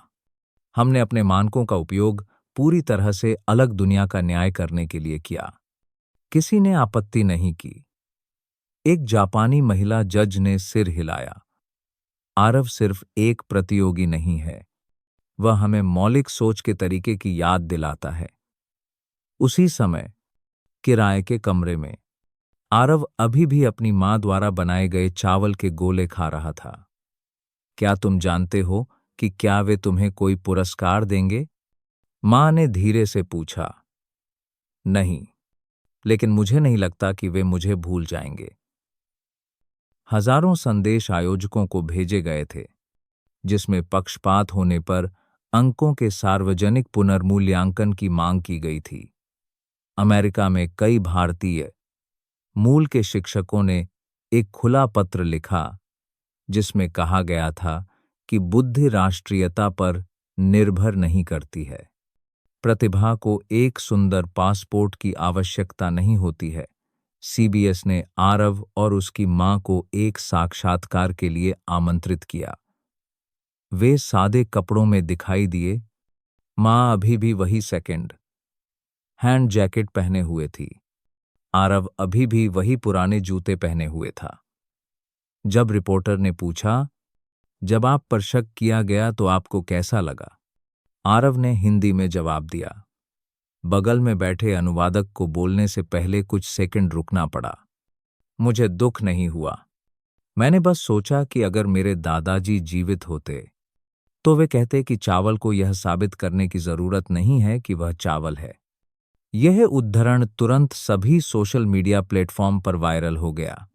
[SPEAKER 1] हमने अपने मानकों का उपयोग पूरी तरह से अलग दुनिया का न्याय करने के लिए किया। किसी ने आपत्ति नहीं की। एक जापानी महिला जज ने सिर हिलाया। आरव सिर्फ एक प्रतियोगी नहीं है, वह हमें मौलिक सोच के तरीके की याद दिलाता है। उसी समय किराए के कमरे में आरव अभी भी अपनी मां द्वारा बनाए गए चावल के गोले खा रहा था। क्या तुम जानते हो कि क्या वे तुम्हें कोई पुरस्कार देंगे? मां ने धीरे से पूछा। नहीं, लेकिन मुझे नहीं लगता कि वे मुझे भूल जाएंगे। हजारों संदेश आयोजकों को भेजे गए थे, जिसमें पक्षपात होने पर अंकों के सार्वजनिक पुनर्मूल्यांकन की मांग की गई थी। अमेरिका में कई भारतीय मूल के शिक्षकों ने एक खुला पत्र लिखा, जिसमें कहा गया था कि बुद्धि राष्ट्रीयता पर निर्भर नहीं करती है। प्रतिभा को एक सुंदर पासपोर्ट की आवश्यकता नहीं होती है। सीबीएस ने आरव और उसकी मां को एक साक्षात्कार के लिए आमंत्रित किया। वे सादे कपड़ों में दिखाई दिए। मां अभी भी वही सेकंड हैंड जैकेट पहने हुए थी। आरव अभी भी वही पुराने जूते पहने हुए था। जब रिपोर्टर ने पूछा, जब आप पर शक किया गया तो आपको कैसा लगा? आरव ने हिंदी में जवाब दिया। बगल में बैठे अनुवादक को बोलने से पहले कुछ सेकंड रुकना पड़ा। मुझे दुख नहीं हुआ। मैंने बस सोचा कि अगर मेरे दादाजी जीवित होते तो वे कहते कि चावल को यह साबित करने की जरूरत नहीं है कि वह चावल है। यह उद्धरण तुरंत सभी सोशल मीडिया प्लेटफॉर्म पर वायरल हो गया।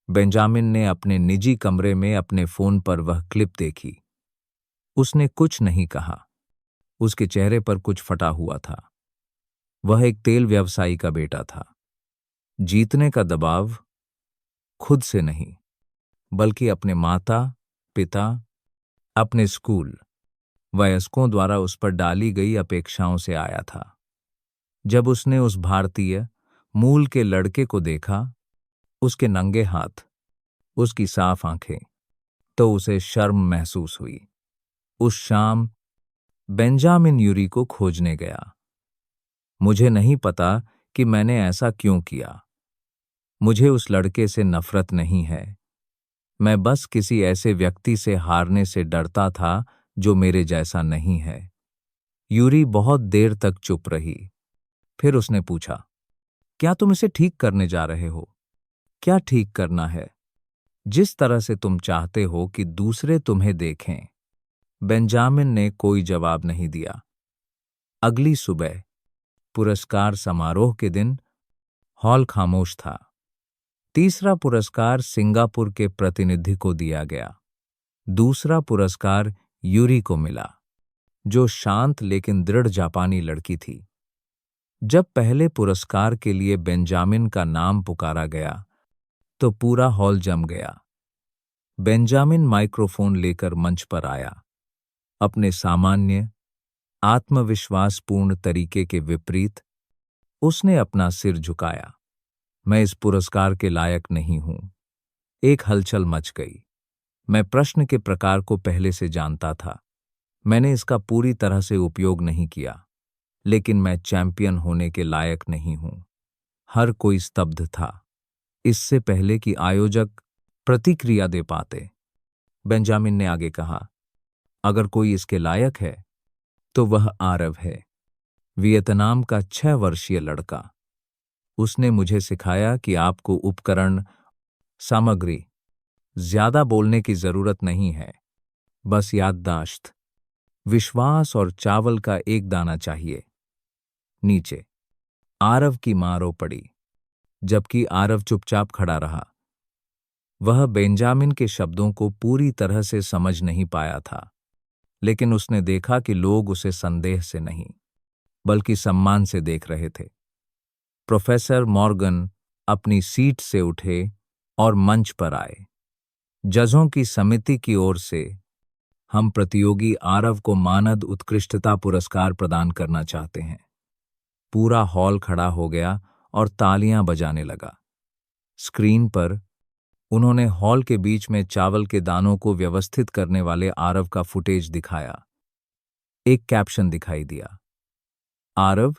[SPEAKER 1] बेंजामिन ने अपने निजी कमरे में अपने फोन पर वह क्लिप देखी। उसने कुछ नहीं कहा। उसके चेहरे पर कुछ फटा हुआ था। वह एक तेल व्यवसायी का बेटा था। जीतने का दबाव खुद से नहीं, बल्कि अपने माता, पिता, अपने स्कूल, वयस्कों द्वारा उस पर डाली गई अपेक्षाओं से आया था। जब उसने उस भारतीय मूल के लड़के को देखा, उसके नंगे हाथ, उसकी साफ आंखें, तो उसे शर्म महसूस हुई। उस शाम बेंजामिन यूरी को खोजने गया। मुझे नहीं पता कि मैंने ऐसा क्यों किया। मुझे उस लड़के से नफरत नहीं है। मैं बस किसी ऐसे व्यक्ति से हारने से डरता था जो मेरे जैसा नहीं है। यूरी बहुत देर तक चुप रही। फिर उसने पूछा, क्या तुम इसे ठीक करने जा रहे हो? क्या ठीक करना है? जिस तरह से तुम चाहते हो कि दूसरे तुम्हें देखें। बेंजामिन ने कोई जवाब नहीं दिया। अगली सुबह पुरस्कार समारोह के दिन हॉल खामोश था। तीसरा पुरस्कार सिंगापुर के प्रतिनिधि को दिया गया। दूसरा पुरस्कार यूरी को मिला, जो शांत लेकिन दृढ़ जापानी लड़की थी। जब पहले पुरस्कार के लिए बेंजामिन का नाम पुकारा गया तो पूरा हॉल जम गया। बेंजामिन माइक्रोफोन लेकर मंच पर आया। अपने सामान्य, आत्मविश्वासपूर्ण तरीके के विपरीत उसने अपना सिर झुकाया। मैं इस पुरस्कार के लायक नहीं हूं। एक हलचल मच गई। मैं प्रश्न के प्रकार को पहले से जानता था। मैंने इसका पूरी तरह से उपयोग नहीं किया, लेकिन मैं चैंपियन होने के लायक नहीं हूं। हर कोई स्तब्ध था, इससे पहले कि आयोजक प्रतिक्रिया दे पाते। बेंजामिन ने आगे कहा, अगर कोई इसके लायक है तो वह आरव है, वियतनाम का 6 वर्षीय लड़का। उसने मुझे सिखाया कि आपको उपकरण, सामग्री, ज्यादा बोलने की जरूरत नहीं है। बस याददाश्त, विश्वास और चावल का एक दाना चाहिए। नीचे आरव की मां रो पड़ी, जबकि आरव चुपचाप खड़ा रहा। वह बेंजामिन के शब्दों को पूरी तरह से समझ नहीं पाया था, लेकिन उसने देखा कि लोग उसे संदेह से नहीं, बल्कि सम्मान से देख रहे थे। प्रोफेसर मॉर्गन अपनी सीट से उठे और मंच पर आए। जजों की समिति की ओर से हम प्रतियोगी आरव को मानद उत्कृष्टता पुरस्कार प्रदान करना चाहते हैं। पूरा हॉल खड़ा हो गया और तालियां बजाने लगा। स्क्रीन पर उन्होंने हॉल के बीच में चावल के दानों को व्यवस्थित करने वाले आरव का फुटेज दिखाया। एक कैप्शन दिखाई दिया, आरव,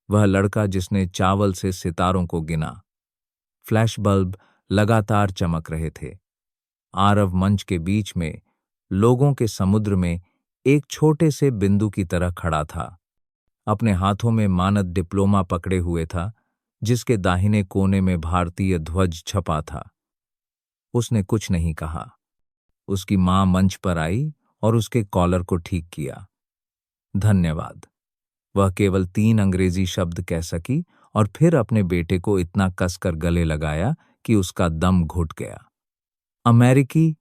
[SPEAKER 1] वह लड़का जिसने चावल से सितारों को गिना। फ्लैश बल्ब लगातार चमक रहे थे। आरव मंच के बीच में लोगों के समुद्र में एक छोटे से बिंदु की तरह खड़ा था। अपने हाथों में मानद डिप्लोमा पकड़े हुए था, जिसके दाहिने कोने में भारतीय ध्वज छपा था। उसने कुछ नहीं कहा। उसकी मां मंच पर आई और उसके कॉलर को ठीक किया। धन्यवाद, वह केवल 3 अंग्रेजी शब्द कह सकी और फिर अपने बेटे को इतना कसकर गले लगाया कि उसका दम घुट गया। अमेरिकी,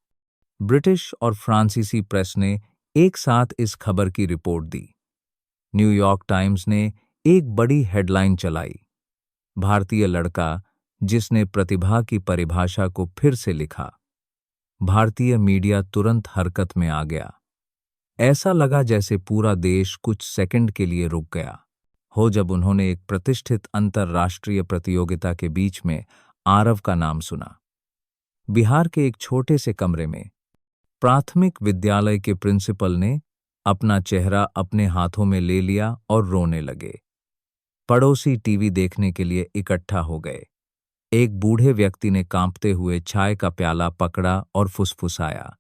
[SPEAKER 1] ब्रिटिश और फ्रांसीसी प्रेस ने एक साथ इस खबर की रिपोर्ट दी। न्यूयॉर्क टाइम्स ने एक बड़ी हेडलाइन चलाई, भारतीय लड़का जिसने प्रतिभा की परिभाषा को फिर से लिखा। भारतीय मीडिया तुरंत हरकत में आ गया। ऐसा लगा जैसे पूरा देश कुछ सेकंड के लिए रुक गया हो जब उन्होंने एक प्रतिष्ठित अंतर्राष्ट्रीय प्रतियोगिता के बीच में आरव का नाम सुना। बिहार के एक छोटे से कमरे में प्राथमिक विद्यालय के प्रिंसिपल ने अपना चेहरा अपने हाथों में ले लिया और रोने लगे। पड़ोसी टीवी देखने के लिए इकट्ठा हो गए। एक बूढ़े व्यक्ति ने कांपते हुए चाय का प्याला पकड़ा और फुसफुसाया,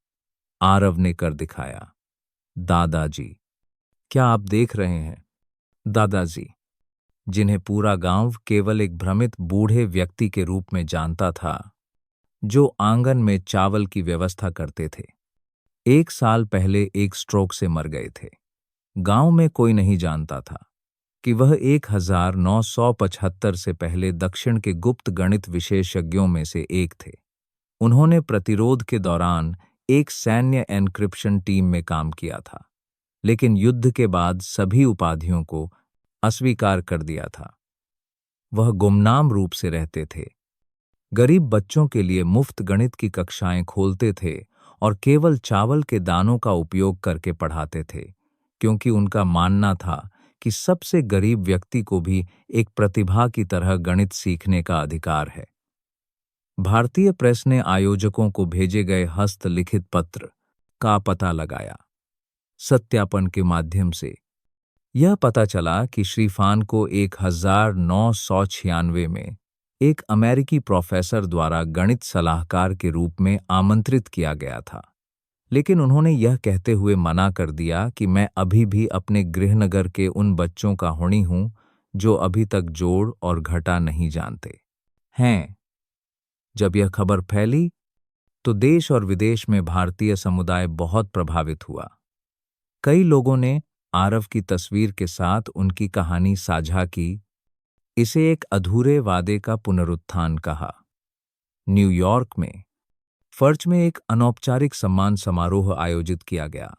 [SPEAKER 1] आरव ने कर दिखाया। दादाजी, क्या आप देख रहे हैं? दादाजी, जिन्हें पूरा गांव केवल एक भ्रमित बूढ़े व्यक्ति के रूप में जानता था, जो आंगन में चावल की व्यवस्था करते थे, 1 साल पहले एक स्ट्रोक से मर गए थे। गांव में कोई नहीं जानता था कि वह 1975 से पहले दक्षिण के गुप्त गणित विशेषज्ञों में से एक थे। उन्होंने प्रतिरोध के दौरान एक सैन्य एन्क्रिप्शन टीम में काम किया था, लेकिन युद्ध के बाद सभी उपाधियों को अस्वीकार कर दिया था। वह गुमनाम रूप से रहते थे, गरीब बच्चों के लिए मुफ्त गणित की कक्षाएं खोलते थे और केवल चावल के दानों का उपयोग करके पढ़ाते थे, क्योंकि उनका मानना था कि सबसे गरीब व्यक्ति को भी एक प्रतिभा की तरह गणित सीखने का अधिकार है। भारतीय प्रेस ने आयोजकों को भेजे गए हस्तलिखित पत्र का पता लगाया। सत्यापन के माध्यम से यह पता चला कि श्री फान को 1996 में एक अमेरिकी प्रोफेसर द्वारा गणित सलाहकार के रूप में आमंत्रित किया गया था, लेकिन उन्होंने यह कहते हुए मना कर दिया कि मैं अभी भी अपने गृहनगर के उन बच्चों का ऋणी हूं जो अभी तक जोड़ और घटा नहीं जानते हैं। जब यह खबर फैली तो देश और विदेश में भारतीय समुदाय बहुत प्रभावित हुआ। कई लोगों ने आरव की तस्वीर के साथ उनकी कहानी साझा की, इसे एक अधूरे वादे का पुनरुत्थान कहा। न्यूयॉर्क में फर्च में एक अनौपचारिक सम्मान समारोह आयोजित किया गया,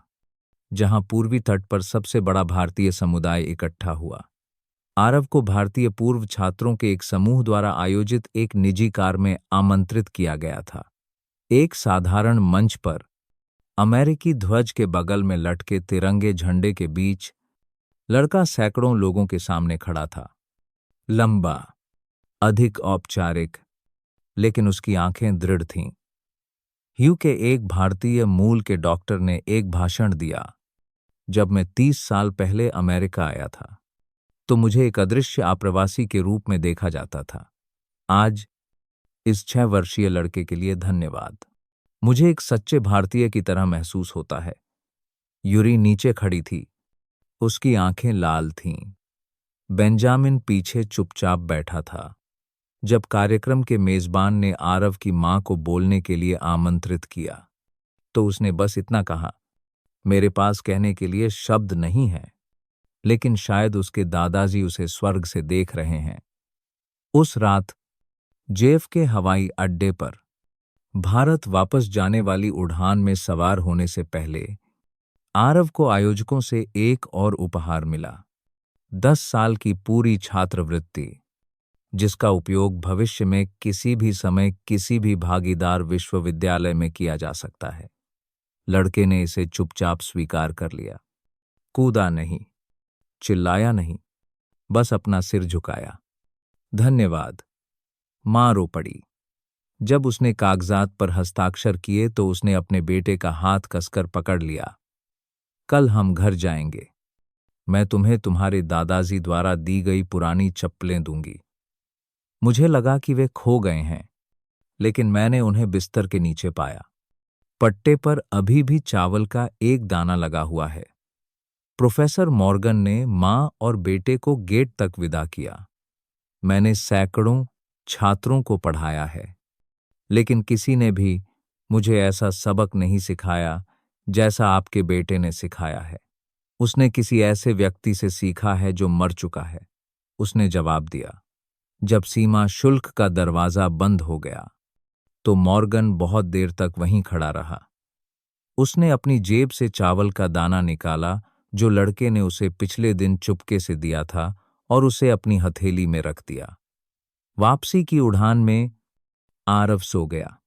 [SPEAKER 1] जहां पूर्वी तट पर सबसे बड़ा भारतीय समुदाय इकट्ठा हुआ। आरव को भारतीय पूर्व छात्रों के एक समूह द्वारा आयोजित एक निजी कार में आमंत्रित किया गया था। एक साधारण मंच पर अमेरिकी ध्वज के बगल में लटके तिरंगे झंडे के बीच लड़का सैकड़ों लोगों के सामने खड़ा था। लंबा, अधिक औपचारिक, लेकिन उसकी आंखें दृढ़ थीं। ह्यू के एक भारतीय मूल के डॉक्टर ने एक भाषण दिया। जब मैं 30 साल पहले अमेरिका आया था तो मुझे एक अदृश्य आप्रवासी के रूप में देखा जाता था। आज इस 6 वर्षीय लड़के के लिए धन्यवाद। मुझे एक सच्चे भारतीय की तरह महसूस होता है। यूरी नीचे खड़ी थी, उसकी आंखें लाल थीं। बेंजामिन पीछे चुपचाप बैठा था। जब कार्यक्रम के मेजबान ने आरव की मां को बोलने के लिए आमंत्रित किया तो उसने बस इतना कहा, मेरे पास कहने के लिए शब्द नहीं है, लेकिन शायद उसके दादाजी उसे स्वर्ग से देख रहे हैं। उस रात JFK हवाई अड्डे पर भारत वापस जाने वाली उड़ान में सवार होने से पहले आरव को आयोजकों से एक और उपहार मिला, 10 साल की पूरी छात्रवृत्ति, जिसका उपयोग भविष्य में किसी भी समय किसी भी भागीदार विश्वविद्यालय में किया जा सकता है। लड़के ने इसे चुपचाप स्वीकार कर लिया। कूदा नहीं, चिल्लाया नहीं, बस अपना सिर झुकाया। धन्यवाद। मां रो पड़ी। जब उसने कागजात पर हस्ताक्षर किए तो उसने अपने बेटे का हाथ कसकर पकड़ लिया। कल हम घर जाएंगे। मैं तुम्हें तुम्हारे दादाजी द्वारा दी गई पुरानी चप्पलें दूंगी। मुझे लगा कि वे खो गए हैं, लेकिन मैंने उन्हें बिस्तर के नीचे पाया। पट्टे पर अभी भी चावल का एक दाना लगा हुआ है। प्रोफेसर मॉर्गन ने मां और बेटे को गेट तक विदा किया। मैंने सैकड़ों छात्रों को पढ़ाया है, लेकिन किसी ने भी मुझे ऐसा सबक नहीं सिखाया जैसा आपके बेटे ने सिखाया है। उसने किसी ऐसे व्यक्ति से सीखा है जो मर चुका है, उसने जवाब दिया। जब सीमा शुल्क का दरवाजा बंद हो गया तो मॉर्गन बहुत देर तक वहीं खड़ा रहा। उसने अपनी जेब से चावल का दाना निकाला जो लड़के ने उसे पिछले दिन चुपके से दिया था और उसे अपनी हथेली में रख दिया। वापसी की उड़ान में आरव सो गया।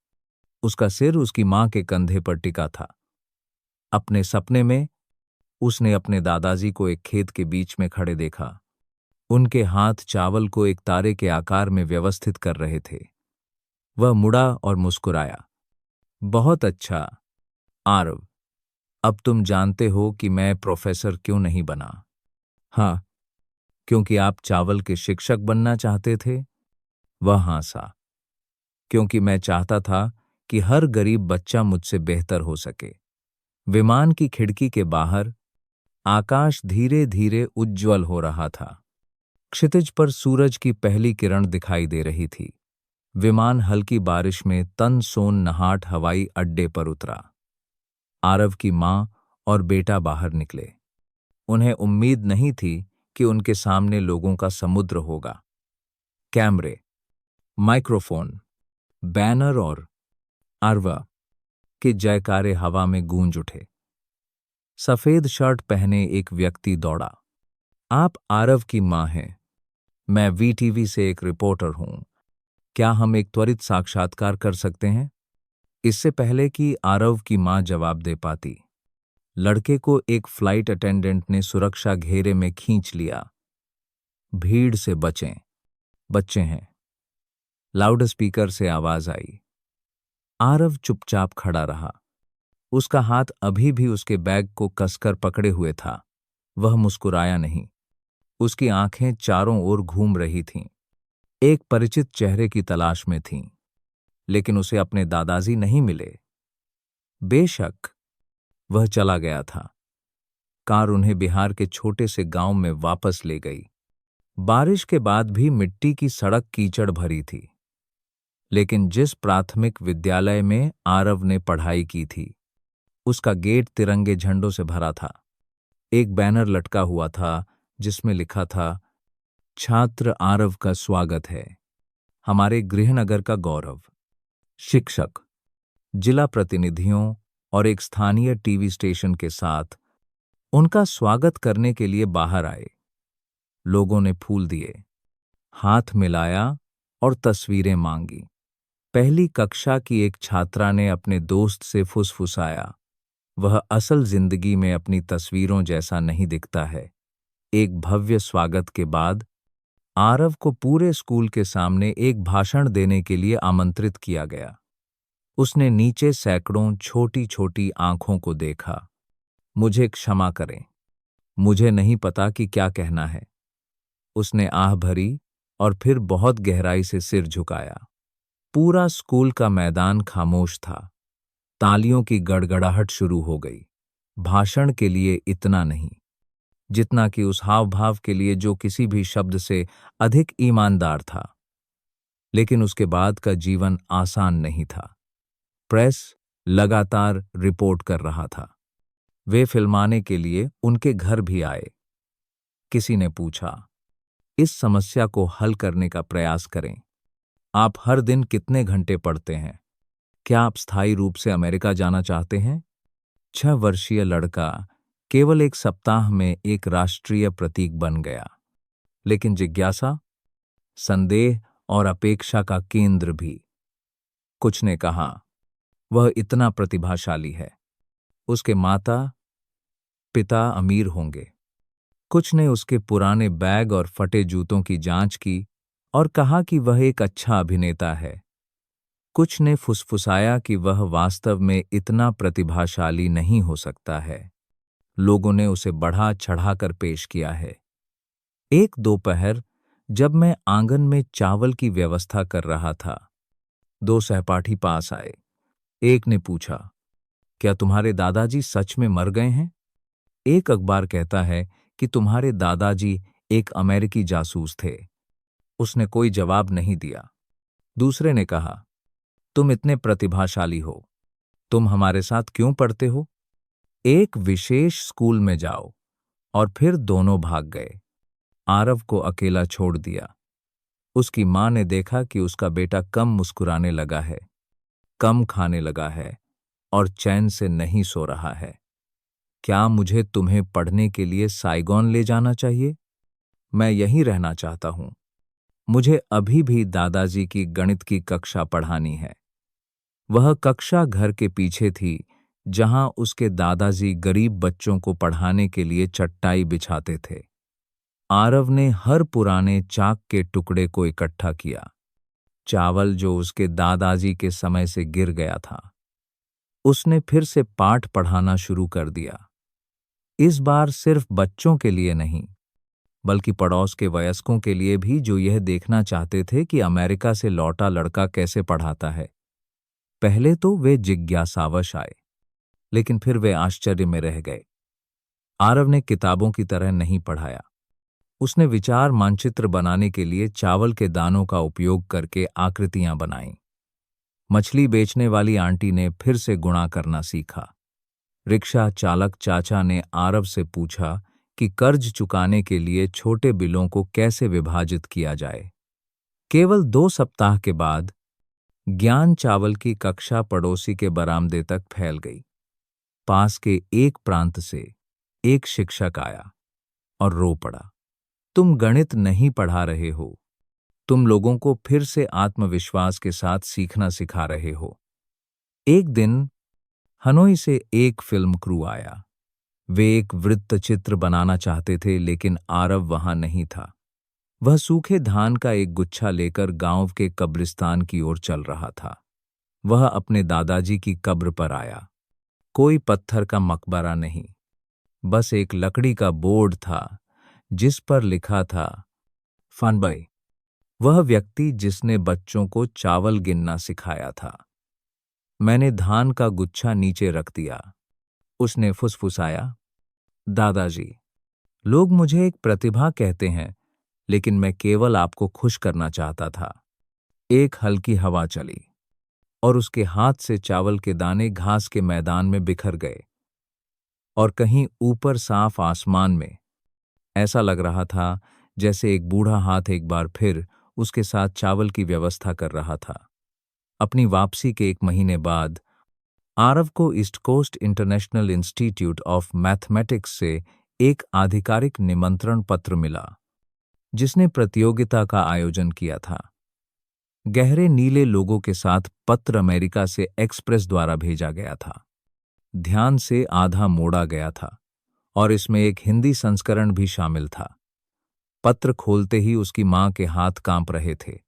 [SPEAKER 1] उसका सिर उसकी मां के कंधे पर टिका था। अपने सपने में उसने अपने दादाजी को एक खेत के बीच में खड़े देखा। उनके हाथ चावल को एक तारे के आकार में व्यवस्थित कर रहे थे। वह मुड़ा और मुस्कुराया। बहुत अच्छा आरव, अब तुम जानते हो कि मैं प्रोफेसर क्यों नहीं बना। हाँ, क्योंकि आप चावल के शिक्षक बनना चाहते थे। वह हंसा। क्योंकि मैं चाहता था कि हर गरीब बच्चा मुझसे बेहतर हो सके। विमान की खिड़की के बाहर आकाश धीरे धीरे उज्ज्वल हो रहा था। क्षितिज पर सूरज की पहली किरण दिखाई दे रही थी। विमान हल्की बारिश में तनसोन नहाट हवाई अड्डे पर उतरा। आरव की मां और बेटा बाहर निकले। उन्हें उम्मीद नहीं थी कि उनके सामने लोगों का समुद्र होगा। कैमरे, माइक्रोफोन, बैनर और आरवा के जयकारे हवा में गूंज उठे। सफेद शर्ट पहने एक व्यक्ति दौड़ा। आप आरव की मां हैं। मैं वीटीवी से एक रिपोर्टर हूं। क्या हम एक त्वरित साक्षात्कार कर सकते हैं? इससे पहले कि आरव की मां जवाब दे पाती, लड़के को एक फ्लाइट अटेंडेंट ने सुरक्षा घेरे में खींच लिया। भीड़ से बचें, बच्चे हैं, लाउड स्पीकर से आवाज आई। आरव चुपचाप खड़ा रहा। उसका हाथ अभी भी उसके बैग को कसकर पकड़े हुए था। वह मुस्कुराया नहीं। उसकी आंखें चारों ओर घूम रही थीं। एक परिचित चेहरे की तलाश में थीं, लेकिन उसे अपने दादाजी नहीं मिले। बेशक वह चला गया था। कार उन्हें बिहार के छोटे से गांव में वापस ले गई। बारिश के बाद भी मिट्टी की सड़क कीचड़ भरी थी। लेकिन जिस प्राथमिक विद्यालय में आरव ने पढ़ाई की थी, उसका गेट तिरंगे झंडों से भरा था। एक बैनर लटका हुआ था जिसमें लिखा था, छात्र आरव का स्वागत है, हमारे गृहनगर का गौरव। शिक्षक, जिला प्रतिनिधियों और एक स्थानीय टीवी स्टेशन के साथ उनका स्वागत करने के लिए बाहर आए। लोगों ने फूल दिए, हाथ मिलाया और तस्वीरें मांगी। पहली कक्षा की एक छात्रा ने अपने दोस्त से फुसफुसाया, वह असल जिंदगी में अपनी तस्वीरों जैसा नहीं दिखता है। एक भव्य स्वागत के बाद आरव को पूरे स्कूल के सामने एक भाषण देने के लिए आमंत्रित किया गया। उसने नीचे सैकड़ों छोटी छोटी आंखों को देखा। मुझे क्षमा करें, मुझे नहीं पता कि क्या कहना है। उसने आह भरी और फिर बहुत गहराई से सिर झुकाया। पूरा स्कूल का मैदान खामोश था। तालियों की गड़गड़ाहट शुरू हो गई। भाषण के लिए इतना नहीं, जितना कि उस हाव भाव के लिए जो किसी भी शब्द से अधिक ईमानदार था। लेकिन उसके बाद का जीवन आसान नहीं था। प्रेस लगातार रिपोर्ट कर रहा था। वे फिल्माने के लिए उनके घर भी आए। किसी ने पूछा, इस समस्या को हल करने का प्रयास करें। आप हर दिन कितने घंटे पढ़ते हैं? क्या आप स्थायी रूप से अमेरिका जाना चाहते हैं? 6 वर्षीय लड़का केवल एक सप्ताह में एक राष्ट्रीय प्रतीक बन गया। लेकिन जिज्ञासा, संदेह और अपेक्षा का केंद्र भी। कुछ ने कहा, वह इतना प्रतिभाशाली है, उसके माता पिता अमीर होंगे। कुछ ने उसके पुराने बैग और फटे जूतों की जांच की और कहा कि वह एक अच्छा अभिनेता है। कुछ ने फुसफुसाया कि वह वास्तव में इतना प्रतिभाशाली नहीं हो सकता है। लोगों ने उसे बढ़ा चढ़ाकर पेश किया है। एक दोपहर जब मैं आंगन में चावल की व्यवस्था कर रहा था, 2 सहपाठी पास आए। एक ने पूछा, क्या तुम्हारे दादाजी सच में मर गए हैं? एक अखबार कहता है कि तुम्हारे दादाजी एक अमेरिकी जासूस थे। उसने कोई जवाब नहीं दिया। दूसरे ने कहा, तुम इतने प्रतिभाशाली हो, तुम हमारे साथ क्यों पढ़ते हो? एक विशेष स्कूल में जाओ। और फिर दोनों भाग गए। आरव को अकेला छोड़ दिया। उसकी मां ने देखा कि उसका बेटा कम मुस्कुराने लगा है, कम खाने लगा है और चैन से नहीं सो रहा है। क्या मुझे तुम्हें पढ़ने के लिए साइगॉन ले जाना चाहिए? मैं यहीं रहना चाहता हूं। मुझे अभी भी दादाजी की गणित की कक्षा पढ़ानी है। वह कक्षा घर के पीछे थी, जहां उसके दादाजी गरीब बच्चों को पढ़ाने के लिए चटाई बिछाते थे। आरव ने हर पुराने चाक के टुकड़े को इकट्ठा किया, चावल जो उसके दादाजी के समय से गिर गया था। उसने फिर से पाठ पढ़ाना शुरू कर दिया। इस बार सिर्फ बच्चों के लिए नहीं, बल्कि पड़ोस के वयस्कों के लिए भी, जो यह देखना चाहते थे कि अमेरिका से लौटा लड़का कैसे पढ़ाता है। पहले तो वे जिज्ञासावश आए, लेकिन फिर वे आश्चर्य में रह गए। आरव ने किताबों की तरह नहीं पढ़ाया। उसने विचार मानचित्र बनाने के लिए चावल के दानों का उपयोग करके आकृतियां बनाईं। मछली बेचने वाली आंटी ने फिर से गुणा करना सीखा। रिक्शा चालक चाचा ने आरव से पूछा कि कर्ज चुकाने के लिए छोटे बिलों को कैसे विभाजित किया जाए। केवल 2 सप्ताह के बाद ज्ञान चावल की कक्षा पड़ोसी के बरामदे तक फैल गई। पास के एक प्रांत से एक शिक्षक आया और रो पड़ा, तुम गणित नहीं पढ़ा रहे हो, तुम लोगों को फिर से आत्मविश्वास के साथ सीखना सिखा रहे हो। एक दिन हनोई से एक फिल्म क्रू आया। वे एक वृत्त चित्र बनाना चाहते थे, लेकिन आरव वहां नहीं था। वह सूखे धान का एक गुच्छा लेकर गांव के कब्रिस्तान की ओर चल रहा था। वह अपने दादाजी की कब्र पर आया। कोई पत्थर का मकबरा नहीं, बस एक लकड़ी का बोर्ड था जिस पर लिखा था फनबई, वह व्यक्ति जिसने बच्चों को चावल गिनना सिखाया था। मैंने धान का गुच्छा नीचे रख दिया। उसने फुसफुसाया, दादाजी, लोग मुझे एक प्रतिभा कहते हैं, लेकिन मैं केवल आपको खुश करना चाहता था। एक हल्की हवा चली और उसके हाथ से चावल के दाने घास के मैदान में बिखर गए। और कहीं ऊपर साफ आसमान में ऐसा लग रहा था जैसे एक बूढ़ा हाथ एक बार फिर उसके साथ चावल की व्यवस्था कर रहा था। अपनी वापसी के 1 महीने बाद आरव को east coast international institute of mathematics से एक आधिकारिक निमंत्रण पत्र मिला, जिसने प्रतियोगिता का आयोजन किया था। गहरे नीले लोगों के साथ पत्र अमेरिका से एक्सप्रेस द्वारा भेजा गया था। ध्यान से आधा मोड़ा गया था और इसमें एक हिंदी संस्करण भी शामिल था। पत्र खोलते ही उसकी मां के हाथ कांप रहे थे।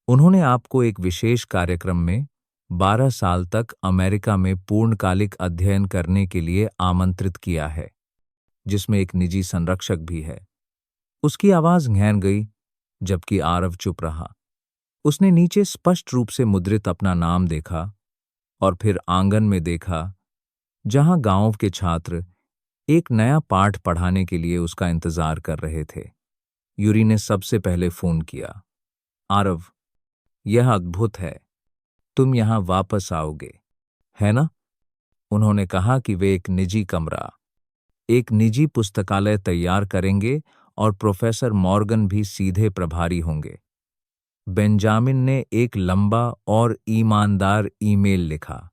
[SPEAKER 1] उन्होंने आपको एक विशेष कार्यक्रम में 12 साल तक अमेरिका में पूर्णकालिक अध्ययन करने के लिए आमंत्रित किया है, जिसमें एक निजी संरक्षक भी है। उसकी आवाज घेन गई, जबकि आरव चुप रहा। उसने नीचे स्पष्ट रूप से मुद्रित अपना नाम देखा और फिर आंगन में देखा, जहां गांव के छात्र एक नया पाठ पढ़ाने के लिए उसका इंतजार कर रहे थे। यूरी ने सबसे पहले फोन किया, आरव, यह अद्भुत है, तुम यहां वापस आओगे, है ना? उन्होंने कहा कि वे एक निजी कमरा, एक निजी पुस्तकालय तैयार करेंगे और प्रोफेसर मॉर्गन भी सीधे प्रभारी होंगे। बेंजामिन ने एक लंबा और ईमानदार ईमेल लिखा,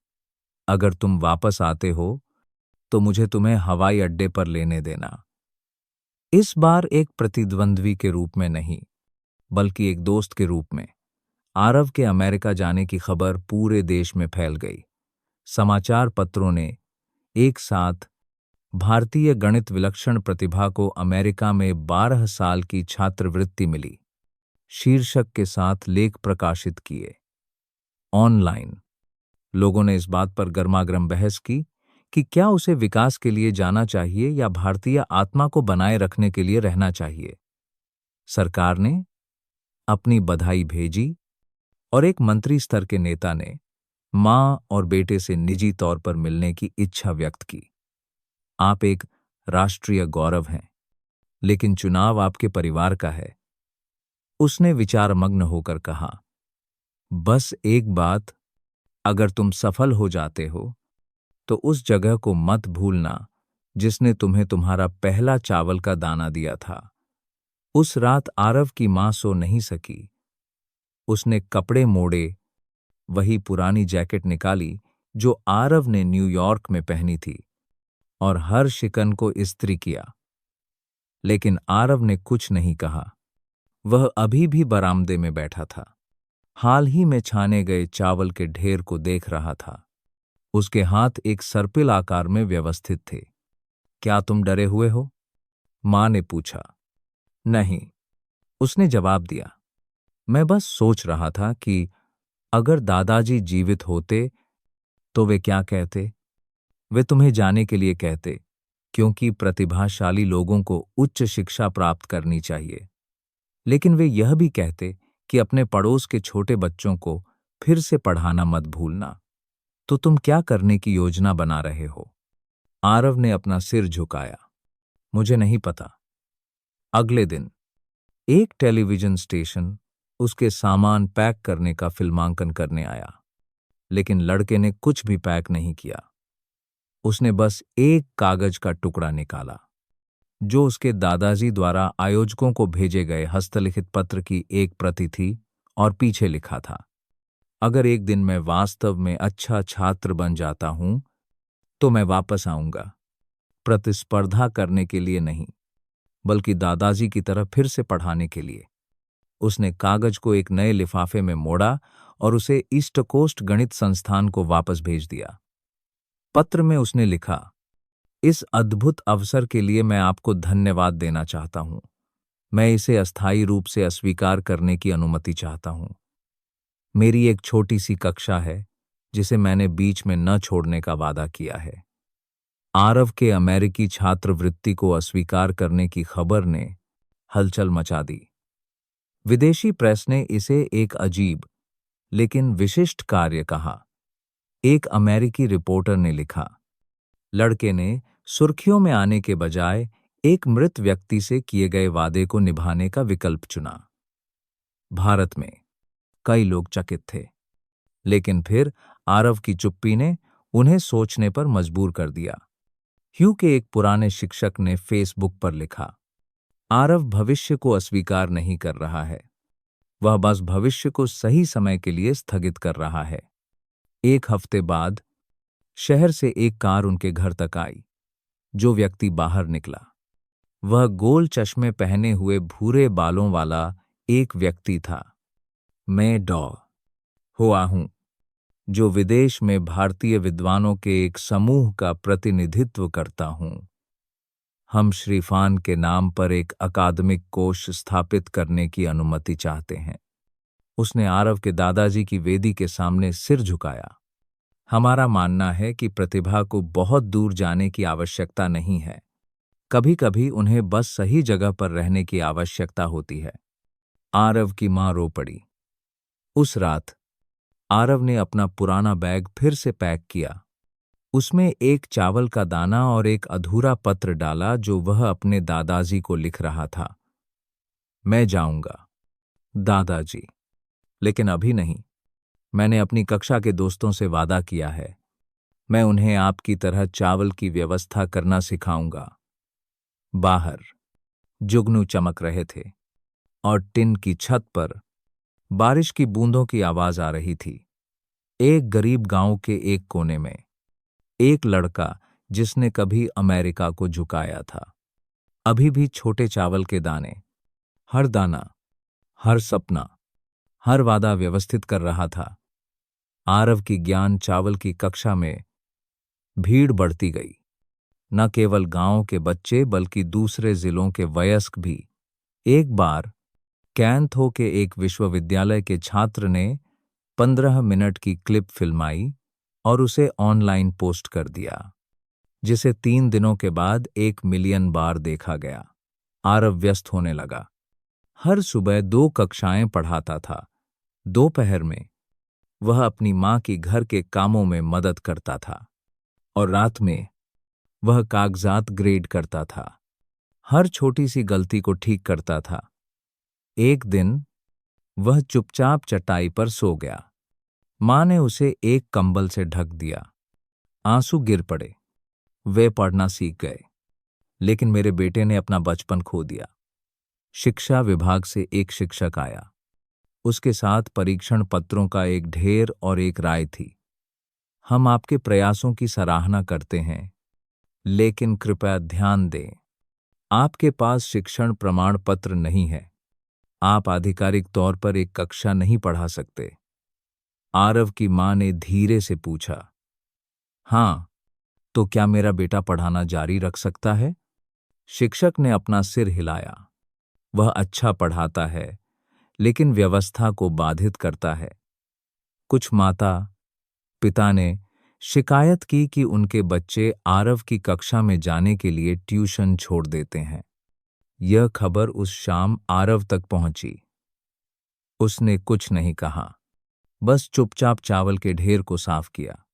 [SPEAKER 1] अगर तुम वापस आते हो तो मुझे तुम्हें हवाई अड्डे पर लेने देना। इस बार एक प्रतिद्वंद्वी के रूप में नहीं, बल्कि एक दोस्त के रूप में। आरव के अमेरिका जाने की खबर पूरे देश में फैल गई। समाचार पत्रों ने एक साथ भारतीय गणित विलक्षण प्रतिभा को अमेरिका में 12 साल की छात्रवृत्ति मिली शीर्षक के साथ लेख प्रकाशित किए। ऑनलाइन लोगों ने इस बात पर गर्मागर्म बहस की कि क्या उसे विकास के लिए जाना चाहिए या भारतीय आत्मा को बनाए रखने के लिए रहना चाहिए। सरकार ने अपनी बधाई भेजी और एक मंत्री स्तर के नेता ने मां और बेटे से निजी तौर पर मिलने की इच्छा व्यक्त की। आप एक राष्ट्रीय गौरव हैं, लेकिन चुनाव आपके परिवार का है, उसने विचारमग्न होकर कहा। बस एक बात, अगर तुम सफल हो जाते हो तो उस जगह को मत भूलना जिसने तुम्हें तुम्हारा पहला चावल का दाना दिया था। उस रात आरव की मां सो नहीं सकी। उसने कपड़े मोड़े, वही पुरानी जैकेट निकाली जो आरव ने न्यूयॉर्क में पहनी थी, और हर शिकन को इस्त्री किया। लेकिन आरव ने कुछ नहीं कहा। वह अभी भी बरामदे में बैठा था, हाल ही में छाने गए चावल के ढेर को देख रहा था। उसके हाथ एक सर्पिल आकार में व्यवस्थित थे। क्या तुम डरे हुए हो? मां ने पूछा। नहीं, उसने जवाब दिया। मैं बस सोच रहा था कि अगर दादाजी जीवित होते तो वे क्या कहते। वे तुम्हें जाने के लिए कहते, क्योंकि प्रतिभाशाली लोगों को उच्च शिक्षा प्राप्त करनी चाहिए। लेकिन वे यह भी कहते कि अपने पड़ोस के छोटे बच्चों को फिर से पढ़ाना मत भूलना। तो तुम क्या करने की योजना बना रहे हो? आरव ने अपना सिर झुकाया। मुझे नहीं पता। अगले दिन एक टेलीविजन स्टेशन उसके सामान पैक करने का फिल्मांकन करने आया, लेकिन लड़के ने कुछ भी पैक नहीं किया। उसने बस एक कागज का टुकड़ा निकाला, जो उसके दादाजी द्वारा आयोजकों को भेजे गए हस्तलिखित पत्र की एक प्रति थी, और पीछे लिखा था, अगर एक दिन मैं वास्तव में अच्छा छात्र बन जाता हूं, तो मैं वापस आऊंगा, प्रतिस्पर्धा करने के लिए नहीं, बल्कि दादाजी की तरह फिर से पढ़ाने के लिए। उसने कागज को एक नए लिफाफे में मोड़ा और उसे ईस्ट कोस्ट गणित संस्थान को वापस भेज दिया। पत्र में उसने लिखा, इस अद्भुत अवसर के लिए मैं आपको धन्यवाद देना चाहता हूं। मैं इसे अस्थायी रूप से अस्वीकार करने की अनुमति चाहता हूं। मेरी एक छोटी सी कक्षा है, जिसे मैंने बीच में न छोड़ने का वादा किया है। आरव के अमेरिकी छात्रवृत्ति को अस्वीकार करने की खबर ने हलचल मचा दी। विदेशी प्रेस ने इसे एक अजीब लेकिन विशिष्ट कार्य कहा। एक अमेरिकी रिपोर्टर ने लिखा, लड़के ने सुर्खियों में आने के बजाय एक मृत व्यक्ति से किए गए वादे को निभाने का विकल्प चुना। भारत में कई लोग चकित थे, लेकिन फिर आरव की चुप्पी ने उन्हें सोचने पर मजबूर कर दिया। ह्यू के एक पुराने शिक्षक ने फेसबुक पर लिखा, आरव भविष्य को अस्वीकार नहीं कर रहा है, वह बस भविष्य को सही समय के लिए स्थगित कर रहा है। एक हफ्ते बाद शहर से एक कार उनके घर तक आई। जो व्यक्ति बाहर निकला, वह गोल चश्मे पहने हुए भूरे बालों वाला एक व्यक्ति था। मैं डॉ हुआ हूं, जो विदेश में भारतीय विद्वानों के एक समूह का प्रतिनिधित्व करता हूं। हम श्रीफान के नाम पर एक अकादमिक कोष स्थापित करने की अनुमति चाहते हैं। उसने आरव के दादाजी की वेदी के सामने सिर झुकाया। हमारा मानना है कि प्रतिभा को बहुत दूर जाने की आवश्यकता नहीं है। कभी-कभी उन्हें बस सही जगह पर रहने की आवश्यकता होती है। आरव की मां रो पड़ी। उस रात आरव ने अपना पुराना बैग फिर से पैक किया। उसमें एक चावल का दाना और एक अधूरा पत्र डाला, जो वह अपने दादाजी को लिख रहा था। मैं जाऊंगा, दादाजी, लेकिन अभी नहीं। मैंने अपनी कक्षा के दोस्तों से वादा किया है। मैं उन्हें आपकी तरह चावल की व्यवस्था करना सिखाऊंगा। बाहर जुगनू चमक रहे थे और टिन की छत पर बारिश की बूंदों की आवाज आ रही थी। एक गरीब गांव के एक कोने में एक लड़का, जिसने कभी अमेरिका को झुकाया था, अभी भी छोटे चावल के दाने, हर दाना, हर सपना, हर वादा व्यवस्थित कर रहा था। आरव की ज्ञान चावल की कक्षा में भीड़ बढ़ती गई। न केवल गांव के बच्चे, बल्कि दूसरे जिलों के वयस्क भी। एक बार कैंथो के एक विश्वविद्यालय के छात्र ने 15 मिनट की क्लिप फिल्माई और उसे ऑनलाइन पोस्ट कर दिया, जिसे 3 दिनों के बाद 1 मिलियन बार देखा गया। आरव व्यस्त होने लगा। हर सुबह 2 कक्षाएं पढ़ाता था। दोपहर में वह अपनी मां की घर के कामों में मदद करता था, और रात में वह कागजात ग्रेड करता था। हर छोटी सी गलती को ठीक करता था। एक दिन वह चुपचाप चटाई पर सो गया। मां ने उसे एक कंबल से ढक दिया। आंसू गिर पड़े। वे पढ़ना सीख गए, लेकिन मेरे बेटे ने अपना बचपन खो दिया। शिक्षा विभाग से एक शिक्षक आया। उसके साथ परीक्षण पत्रों का एक ढेर और एक राय थी। हम आपके प्रयासों की सराहना करते हैं, लेकिन कृपया ध्यान दें, आपके पास शिक्षण प्रमाण पत्र नहीं है। आप आधिकारिक तौर पर एक कक्षा नहीं पढ़ा सकते। आरव की मां ने धीरे से पूछा, हां, तो क्या मेरा बेटा पढ़ाना जारी रख सकता है? शिक्षक ने अपना सिर हिलाया। वह अच्छा पढ़ाता है, लेकिन व्यवस्था को बाधित करता है। कुछ माता पिता ने शिकायत की कि उनके बच्चे आरव की कक्षा में जाने के लिए ट्यूशन छोड़ देते हैं। यह खबर उस शाम आरव तक पहुंची। उसने कुछ नहीं कहा, बस चुपचाप चावल के ढेर को साफ किया।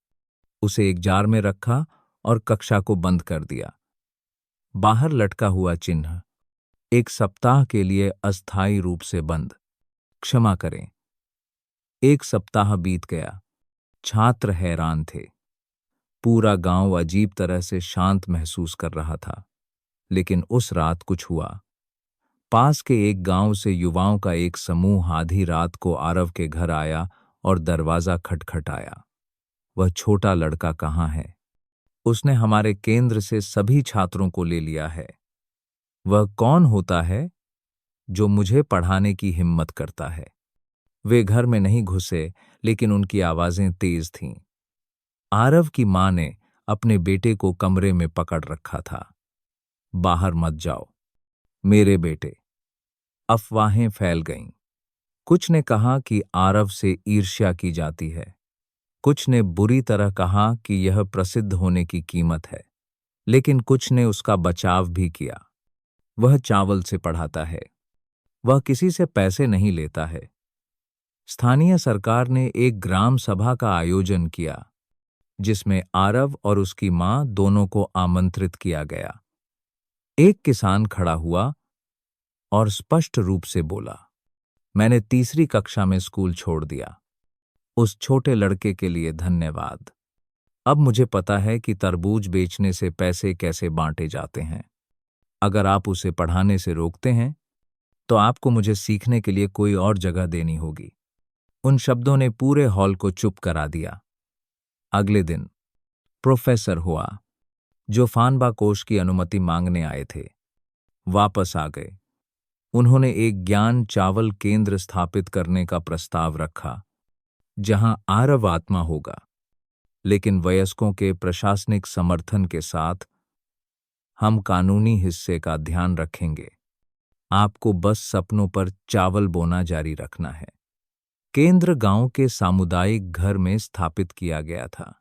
[SPEAKER 1] उसे एक जार में रखा और कक्षा को बंद कर दिया। बाहर लटका हुआ चिन्ह, 1 सप्ताह के लिए अस्थायी रूप से बंद। क्षमा करें। 1 सप्ताह बीत गया। छात्र हैरान थे। पूरा गांव अजीब तरह से शांत महसूस कर रहा था। लेकिन उस रात कुछ हुआ। पास के एक गांव से युवाओं का एक समूह आधी रात को आरव के घर आया और दरवाजा खटखटाया। वह छोटा लड़का कहाँ है? उसने हमारे केंद्र से सभी छात्रों को ले लिया है। वह कौन होता है जो मुझे पढ़ाने की हिम्मत करता है? वे घर में नहीं घुसे, लेकिन उनकी आवाजें तेज थीं। आरव की मां ने अपने बेटे को कमरे में पकड़ रखा था। बाहर मत जाओ मेरे बेटे। अफवाहें फैल गईं। कुछ ने कहा कि आरव से ईर्ष्या की जाती है। कुछ ने बुरी तरह कहा कि यह प्रसिद्ध होने की कीमत है। लेकिन कुछ ने उसका बचाव भी किया। वह चावल से पढ़ाता है। वह किसी से पैसे नहीं लेता है। स्थानीय सरकार ने एक ग्राम सभा का आयोजन किया, जिसमें आरव और उसकी मां दोनों को आमंत्रित किया गया। एक किसान खड़ा हुआ और स्पष्ट रूप से बोला, मैंने 3री कक्षा में स्कूल छोड़ दिया। उस छोटे लड़के के लिए धन्यवाद। अब मुझे पता है कि तरबूज बेचने से पैसे कैसे बांटे जाते हैं। अगर आप उसे पढ़ाने से रोकते हैं, तो आपको मुझे सीखने के लिए कोई और जगह देनी होगी। उन शब्दों ने पूरे हॉल को चुप करा दिया। अगले दिन प्रोफेसर हुआ, जो फानबा कोष की अनुमति मांगने आए थे, वापस आ गए। उन्होंने एक ज्ञान चावल केंद्र स्थापित करने का प्रस्ताव रखा, जहां आरव आत्मा होगा, लेकिन वयस्कों के प्रशासनिक समर्थन के साथ हम कानूनी हिस्से का ध्यान रखेंगे। आपको बस सपनों पर चावल बोना जारी रखना है। केंद्र गांव के सामुदायिक घर में स्थापित किया गया था,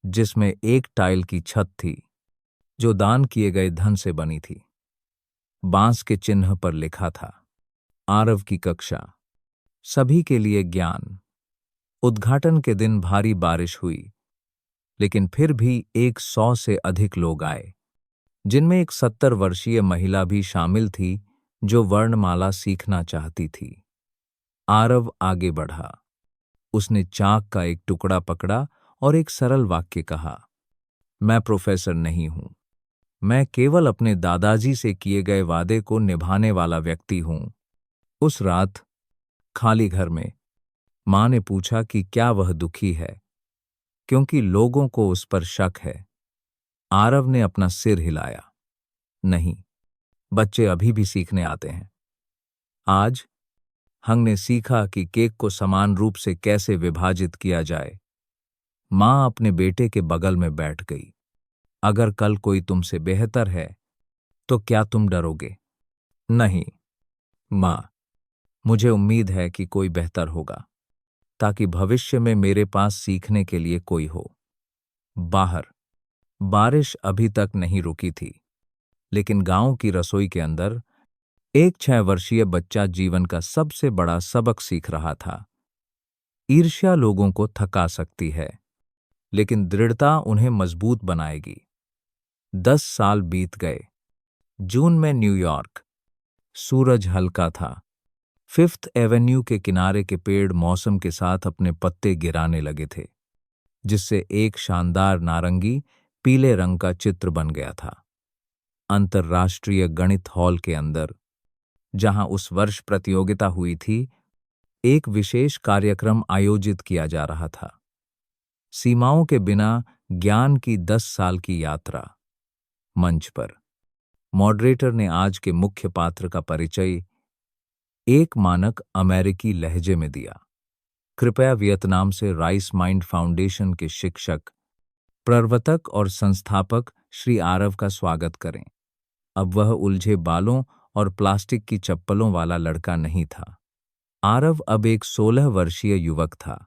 [SPEAKER 1] जिसमें एक टाइल की छत थी, जो दान किए गए धन से बनी थी। बांस के चिन्ह पर लिखा था, आरव की कक्षा, सभी के लिए ज्ञान। उद्घाटन के दिन भारी बारिश हुई, लेकिन फिर भी 100 से अधिक लोग आए, जिनमें एक 70 वर्षीय महिला भी शामिल थी, जो वर्णमाला सीखना चाहती थी। आरव आगे बढ़ा। उसने चाक का एक टुकड़ा पकड़ा और एक सरल वाक्य कहा, मैं प्रोफेसर नहीं हूं। मैं केवल अपने दादाजी से किए गए वादे को निभाने वाला व्यक्ति हूं। उस रात खाली घर में मां ने पूछा कि क्या वह दुखी है, क्योंकि लोगों को उस पर शक है। आरव ने अपना सिर हिलाया, नहीं, बच्चे अभी भी सीखने आते हैं। आज हमने सीखा कि केक को समान रूप से कैसे विभाजित किया जाए। मां अपने बेटे के बगल में बैठ गई। अगर कल कोई तुमसे बेहतर है, तो क्या तुम डरोगे? नहीं मां, मुझे उम्मीद है कि कोई बेहतर होगा, ताकि भविष्य में मेरे पास सीखने के लिए कोई हो। बाहर बारिश अभी तक नहीं रुकी थी, लेकिन गांव की रसोई के अंदर एक 6 वर्षीय बच्चा जीवन का सबसे बड़ा सबक सीख रहा था। ईर्ष्या लोगों को थका सकती है, लेकिन दृढ़ता उन्हें मजबूत बनाएगी। 10 साल बीत गए। जून में न्यूयॉर्क। सूरज हल्का था। 5th एवेन्यू के किनारे के पेड़ मौसम के साथ अपने पत्ते गिराने लगे थे, जिससे एक शानदार नारंगी पीले रंग का चित्र बन गया था। अंतर्राष्ट्रीय गणित हॉल के अंदर, जहां उस वर्ष प्रतियोगिता हुई थी, एक विशेष कार्यक्रम आयोजित किया जा रहा था। सीमाओं के बिना ज्ञान की 10 साल की यात्रा। मंच पर मॉडरेटर ने आज के मुख्य पात्र का परिचय एक मानक अमेरिकी लहजे में दिया। कृपया वियतनाम से राइस माइंड फाउंडेशन के शिक्षक, प्रवर्तक और संस्थापक श्री आरव का स्वागत करें। अब वह उलझे बालों और प्लास्टिक की चप्पलों वाला लड़का नहीं था। आरव अब एक 16 वर्षीय युवक था,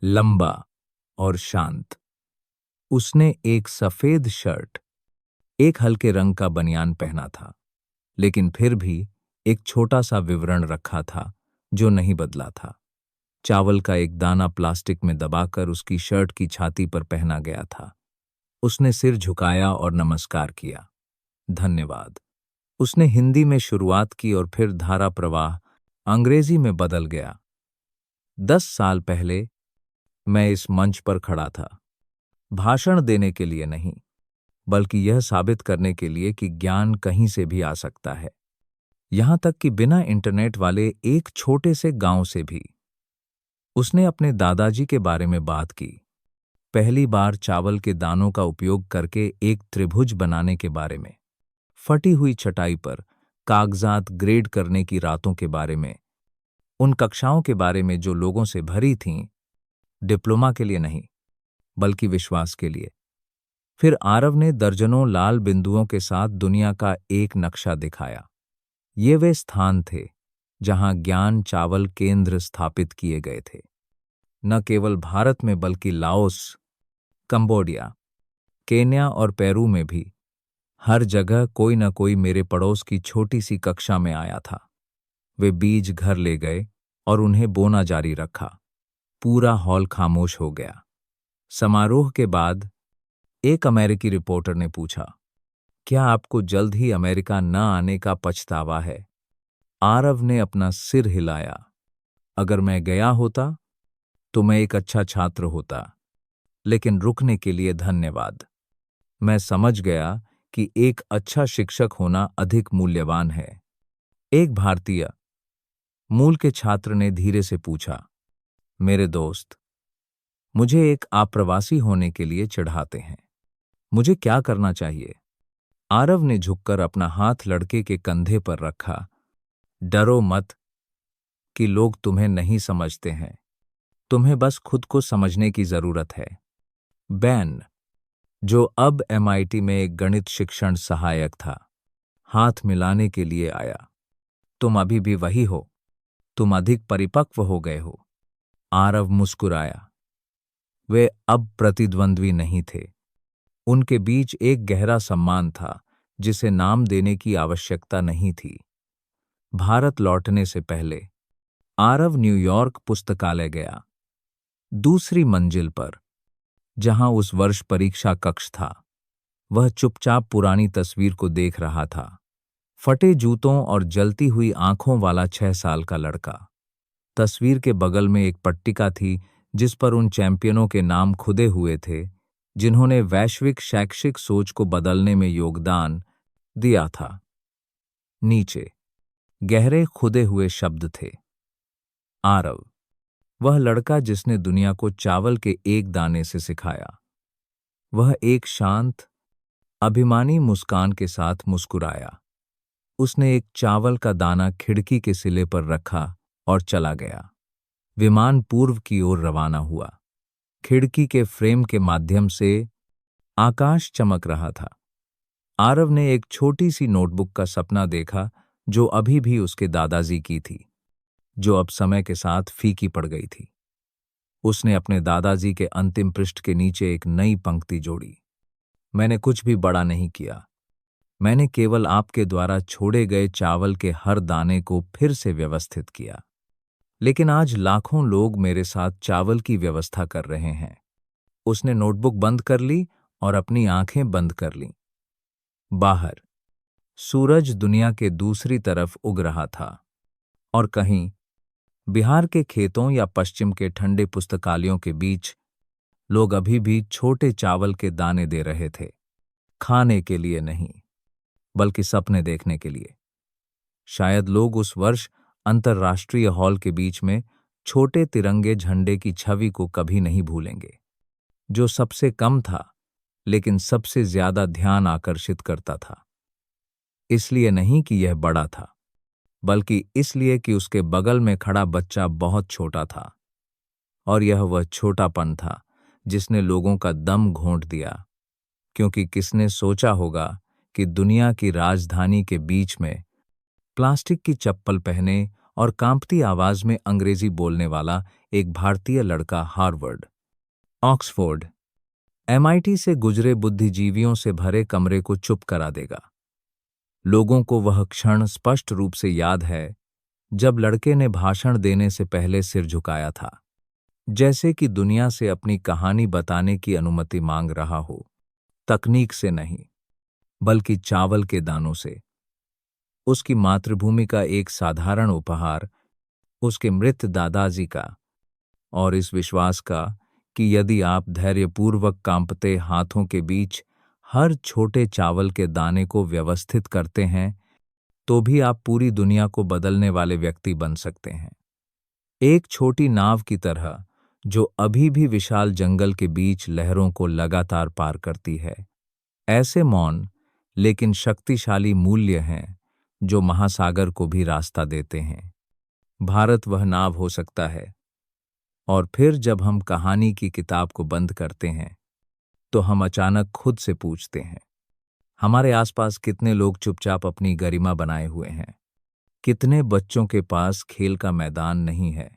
[SPEAKER 1] लंबा और शांत। उसने एक सफेद शर्ट, एक हल्के रंग का बनियान पहना था, लेकिन फिर भी एक छोटा सा विवरण रखा था जो नहीं बदला था। चावल का एक दाना प्लास्टिक में दबाकर उसकी शर्ट की छाती पर पहना गया था। उसने सिर झुकाया और नमस्कार किया। धन्यवाद। उसने हिंदी में शुरुआत की और फिर धारा प्रवाह अंग्रेजी में बदल गया। 10 साल पहले मैं इस मंच पर खड़ा था, भाषण देने के लिए नहीं, बल्कि यह साबित करने के लिए कि ज्ञान कहीं से भी आ सकता है, यहां तक कि बिना इंटरनेट वाले एक छोटे से गांव से भी। उसने अपने दादाजी के बारे में बात की, पहली बार चावल के दानों का उपयोग करके एक त्रिभुज बनाने के बारे में, फटी हुई चटाई पर कागजात ग्रेड करने की रातों के बारे में, उन कक्षाओं के बारे में जो लोगों से भरी थीं, डिप्लोमा के लिए नहीं, बल्कि विश्वास के लिए। फिर आरव ने दर्जनों लाल बिंदुओं के साथ दुनिया का एक नक्शा दिखाया। ये वे स्थान थे जहां ज्ञान चावल केंद्र स्थापित किए गए थे, न केवल भारत में बल्कि लाओस, कंबोडिया, केन्या और पेरू में भी। हर जगह कोई न कोई मेरे पड़ोस की छोटी सी कक्षा में आया था। वे बीज घर ले गए और उन्हें बोना जारी रखा। पूरा हॉल खामोश हो गया। समारोह के बाद एक अमेरिकी रिपोर्टर ने पूछा, क्या आपको जल्द ही अमेरिका न आने का पछतावा है? आरव ने अपना सिर हिलाया। अगर मैं गया होता तो मैं एक अच्छा छात्र होता, लेकिन रुकने के लिए धन्यवाद। मैं समझ गया कि एक अच्छा शिक्षक होना अधिक मूल्यवान है। एक भारतीय मूल के छात्र ने धीरे से पूछा, मेरे दोस्त, मुझे एक आप्रवासी होने के लिए चिढ़ाते हैं, मुझे क्या करना चाहिए? आरव ने झुककर अपना हाथ लड़के के कंधे पर रखा। डरो मत कि लोग तुम्हें नहीं समझते हैं, तुम्हें बस खुद को समझने की जरूरत है। बैन, जो अब एमआईटी में एक गणित शिक्षण सहायक था, हाथ मिलाने के लिए आया। तुम अभी भी वही हो, तुम अधिक परिपक्व हो गए हो। आरव मुस्कुराया। वे अब प्रतिद्वंद्वी नहीं थे। उनके बीच एक गहरा सम्मान था जिसे नाम देने की आवश्यकता नहीं थी। भारत लौटने से पहले आरव न्यूयॉर्क पुस्तकालय गया। दूसरी मंजिल पर, जहां उस वर्ष परीक्षा कक्ष था, वह चुपचाप पुरानी तस्वीर को देख रहा था। फटे जूतों और जलती हुई आंखों वाला 6 साल का लड़का। तस्वीर के बगल में एक पट्टिका थी जिस पर उन चैंपियनों के नाम खुदे हुए थे जिन्होंने वैश्विक शैक्षिक सोच को बदलने में योगदान दिया था। नीचे गहरे खुदे हुए शब्द थे, आरव, वह लड़का जिसने दुनिया को चावल के एक दाने से सिखाया। वह एक शांत, अभिमानी मुस्कान के साथ मुस्कुराया। उसने एक चावल का दाना खिड़की के सिले पर रखा और चला गया। विमान पूर्व की ओर रवाना हुआ। खिड़की के फ्रेम के माध्यम से आकाश चमक रहा था। आरव ने एक छोटी सी नोटबुक का सपना देखा जो अभी भी उसके दादाजी की थी, जो अब समय के साथ फीकी पड़ गई थी। उसने अपने दादाजी के अंतिम पृष्ठ के नीचे एक नई पंक्ति जोड़ी, मैंने कुछ भी बड़ा नहीं किया, मैंने केवल आपके द्वारा छोड़े गए चावल के हर दाने को फिर से व्यवस्थित किया। लेकिन आज लाखों लोग मेरे साथ चावल की व्यवस्था कर रहे हैं। उसने नोटबुक बंद कर ली और अपनी आंखें बंद कर लीं। बाहर सूरज दुनिया के दूसरी तरफ उग रहा था और कहीं बिहार के खेतों या पश्चिम के ठंडे पुस्तकालयों के बीच लोग अभी भी छोटे चावल के दाने दे रहे थे, खाने के लिए नहीं, बल्कि सपने देखने के लिए। शायद लोग उस वर्ष अंतर्राष्ट्रीय हॉल के बीच में छोटे तिरंगे झंडे की छवि को कभी नहीं भूलेंगे, जो सबसे कम था लेकिन सबसे ज्यादा ध्यान आकर्षित करता था। इसलिए नहीं कि यह बड़ा था, बल्कि इसलिए कि उसके बगल में खड़ा बच्चा बहुत छोटा था। और यह वह छोटापन था जिसने लोगों का दम घोंट दिया, क्योंकि किसने सोचा होगा कि दुनिया की राजधानी के बीच में प्लास्टिक की चप्पल पहने और कांपती आवाज में अंग्रेजी बोलने वाला एक भारतीय लड़का हार्वर्ड, ऑक्सफोर्ड, एमआईटी से गुजरे बुद्धिजीवियों से भरे कमरे को चुप करा देगा। लोगों को वह क्षण स्पष्ट रूप से याद है जब लड़के ने भाषण देने से पहले सिर झुकाया था, जैसे कि दुनिया से अपनी कहानी बताने की अनुमति मांग रहा हो, तकनीक से नहीं, बल्कि चावल के दानों से। उसकी मातृभूमि का एक साधारण उपहार, उसके मृत दादाजी का, और इस विश्वास का कि यदि आप धैर्यपूर्वक कांपते हाथों के बीच हर छोटे चावल के दाने को व्यवस्थित करते हैं, तो भी आप पूरी दुनिया को बदलने वाले व्यक्ति बन सकते हैं। एक छोटी नाव की तरह जो अभी भी विशाल जंगल के बीच लहरों को लगातार पार करती है। ऐसे मौन लेकिन शक्तिशाली मूल्य हैं जो महासागर को भी रास्ता देते हैं। भारत वह नाव हो सकता है। और फिर जब हम कहानी की किताब को बंद करते हैं, तो हम अचानक खुद से पूछते हैं, हमारे आसपास कितने लोग चुपचाप अपनी गरिमा बनाए हुए हैं? कितने बच्चों के पास खेल का मैदान नहीं है,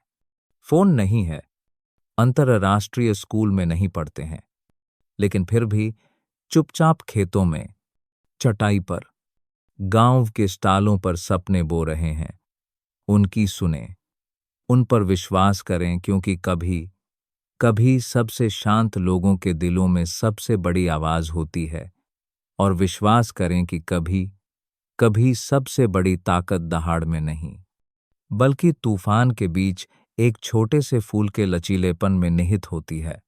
[SPEAKER 1] फोन नहीं है, अंतर्राष्ट्रीय स्कूल में नहीं पढ़ते हैं, लेकिन फिर भी चुपचाप खेतों में, चटाई पर, गांव के स्टालों पर सपने बो रहे हैं? उनकी सुने, उन पर विश्वास करें, क्योंकि कभी कभी सबसे शांत लोगों के दिलों में सबसे बड़ी आवाज होती है। और विश्वास करें कि कभी कभी सबसे बड़ी ताकत दहाड़ में नहीं, बल्कि तूफान के बीच एक छोटे से फूल के लचीलेपन में निहित होती है।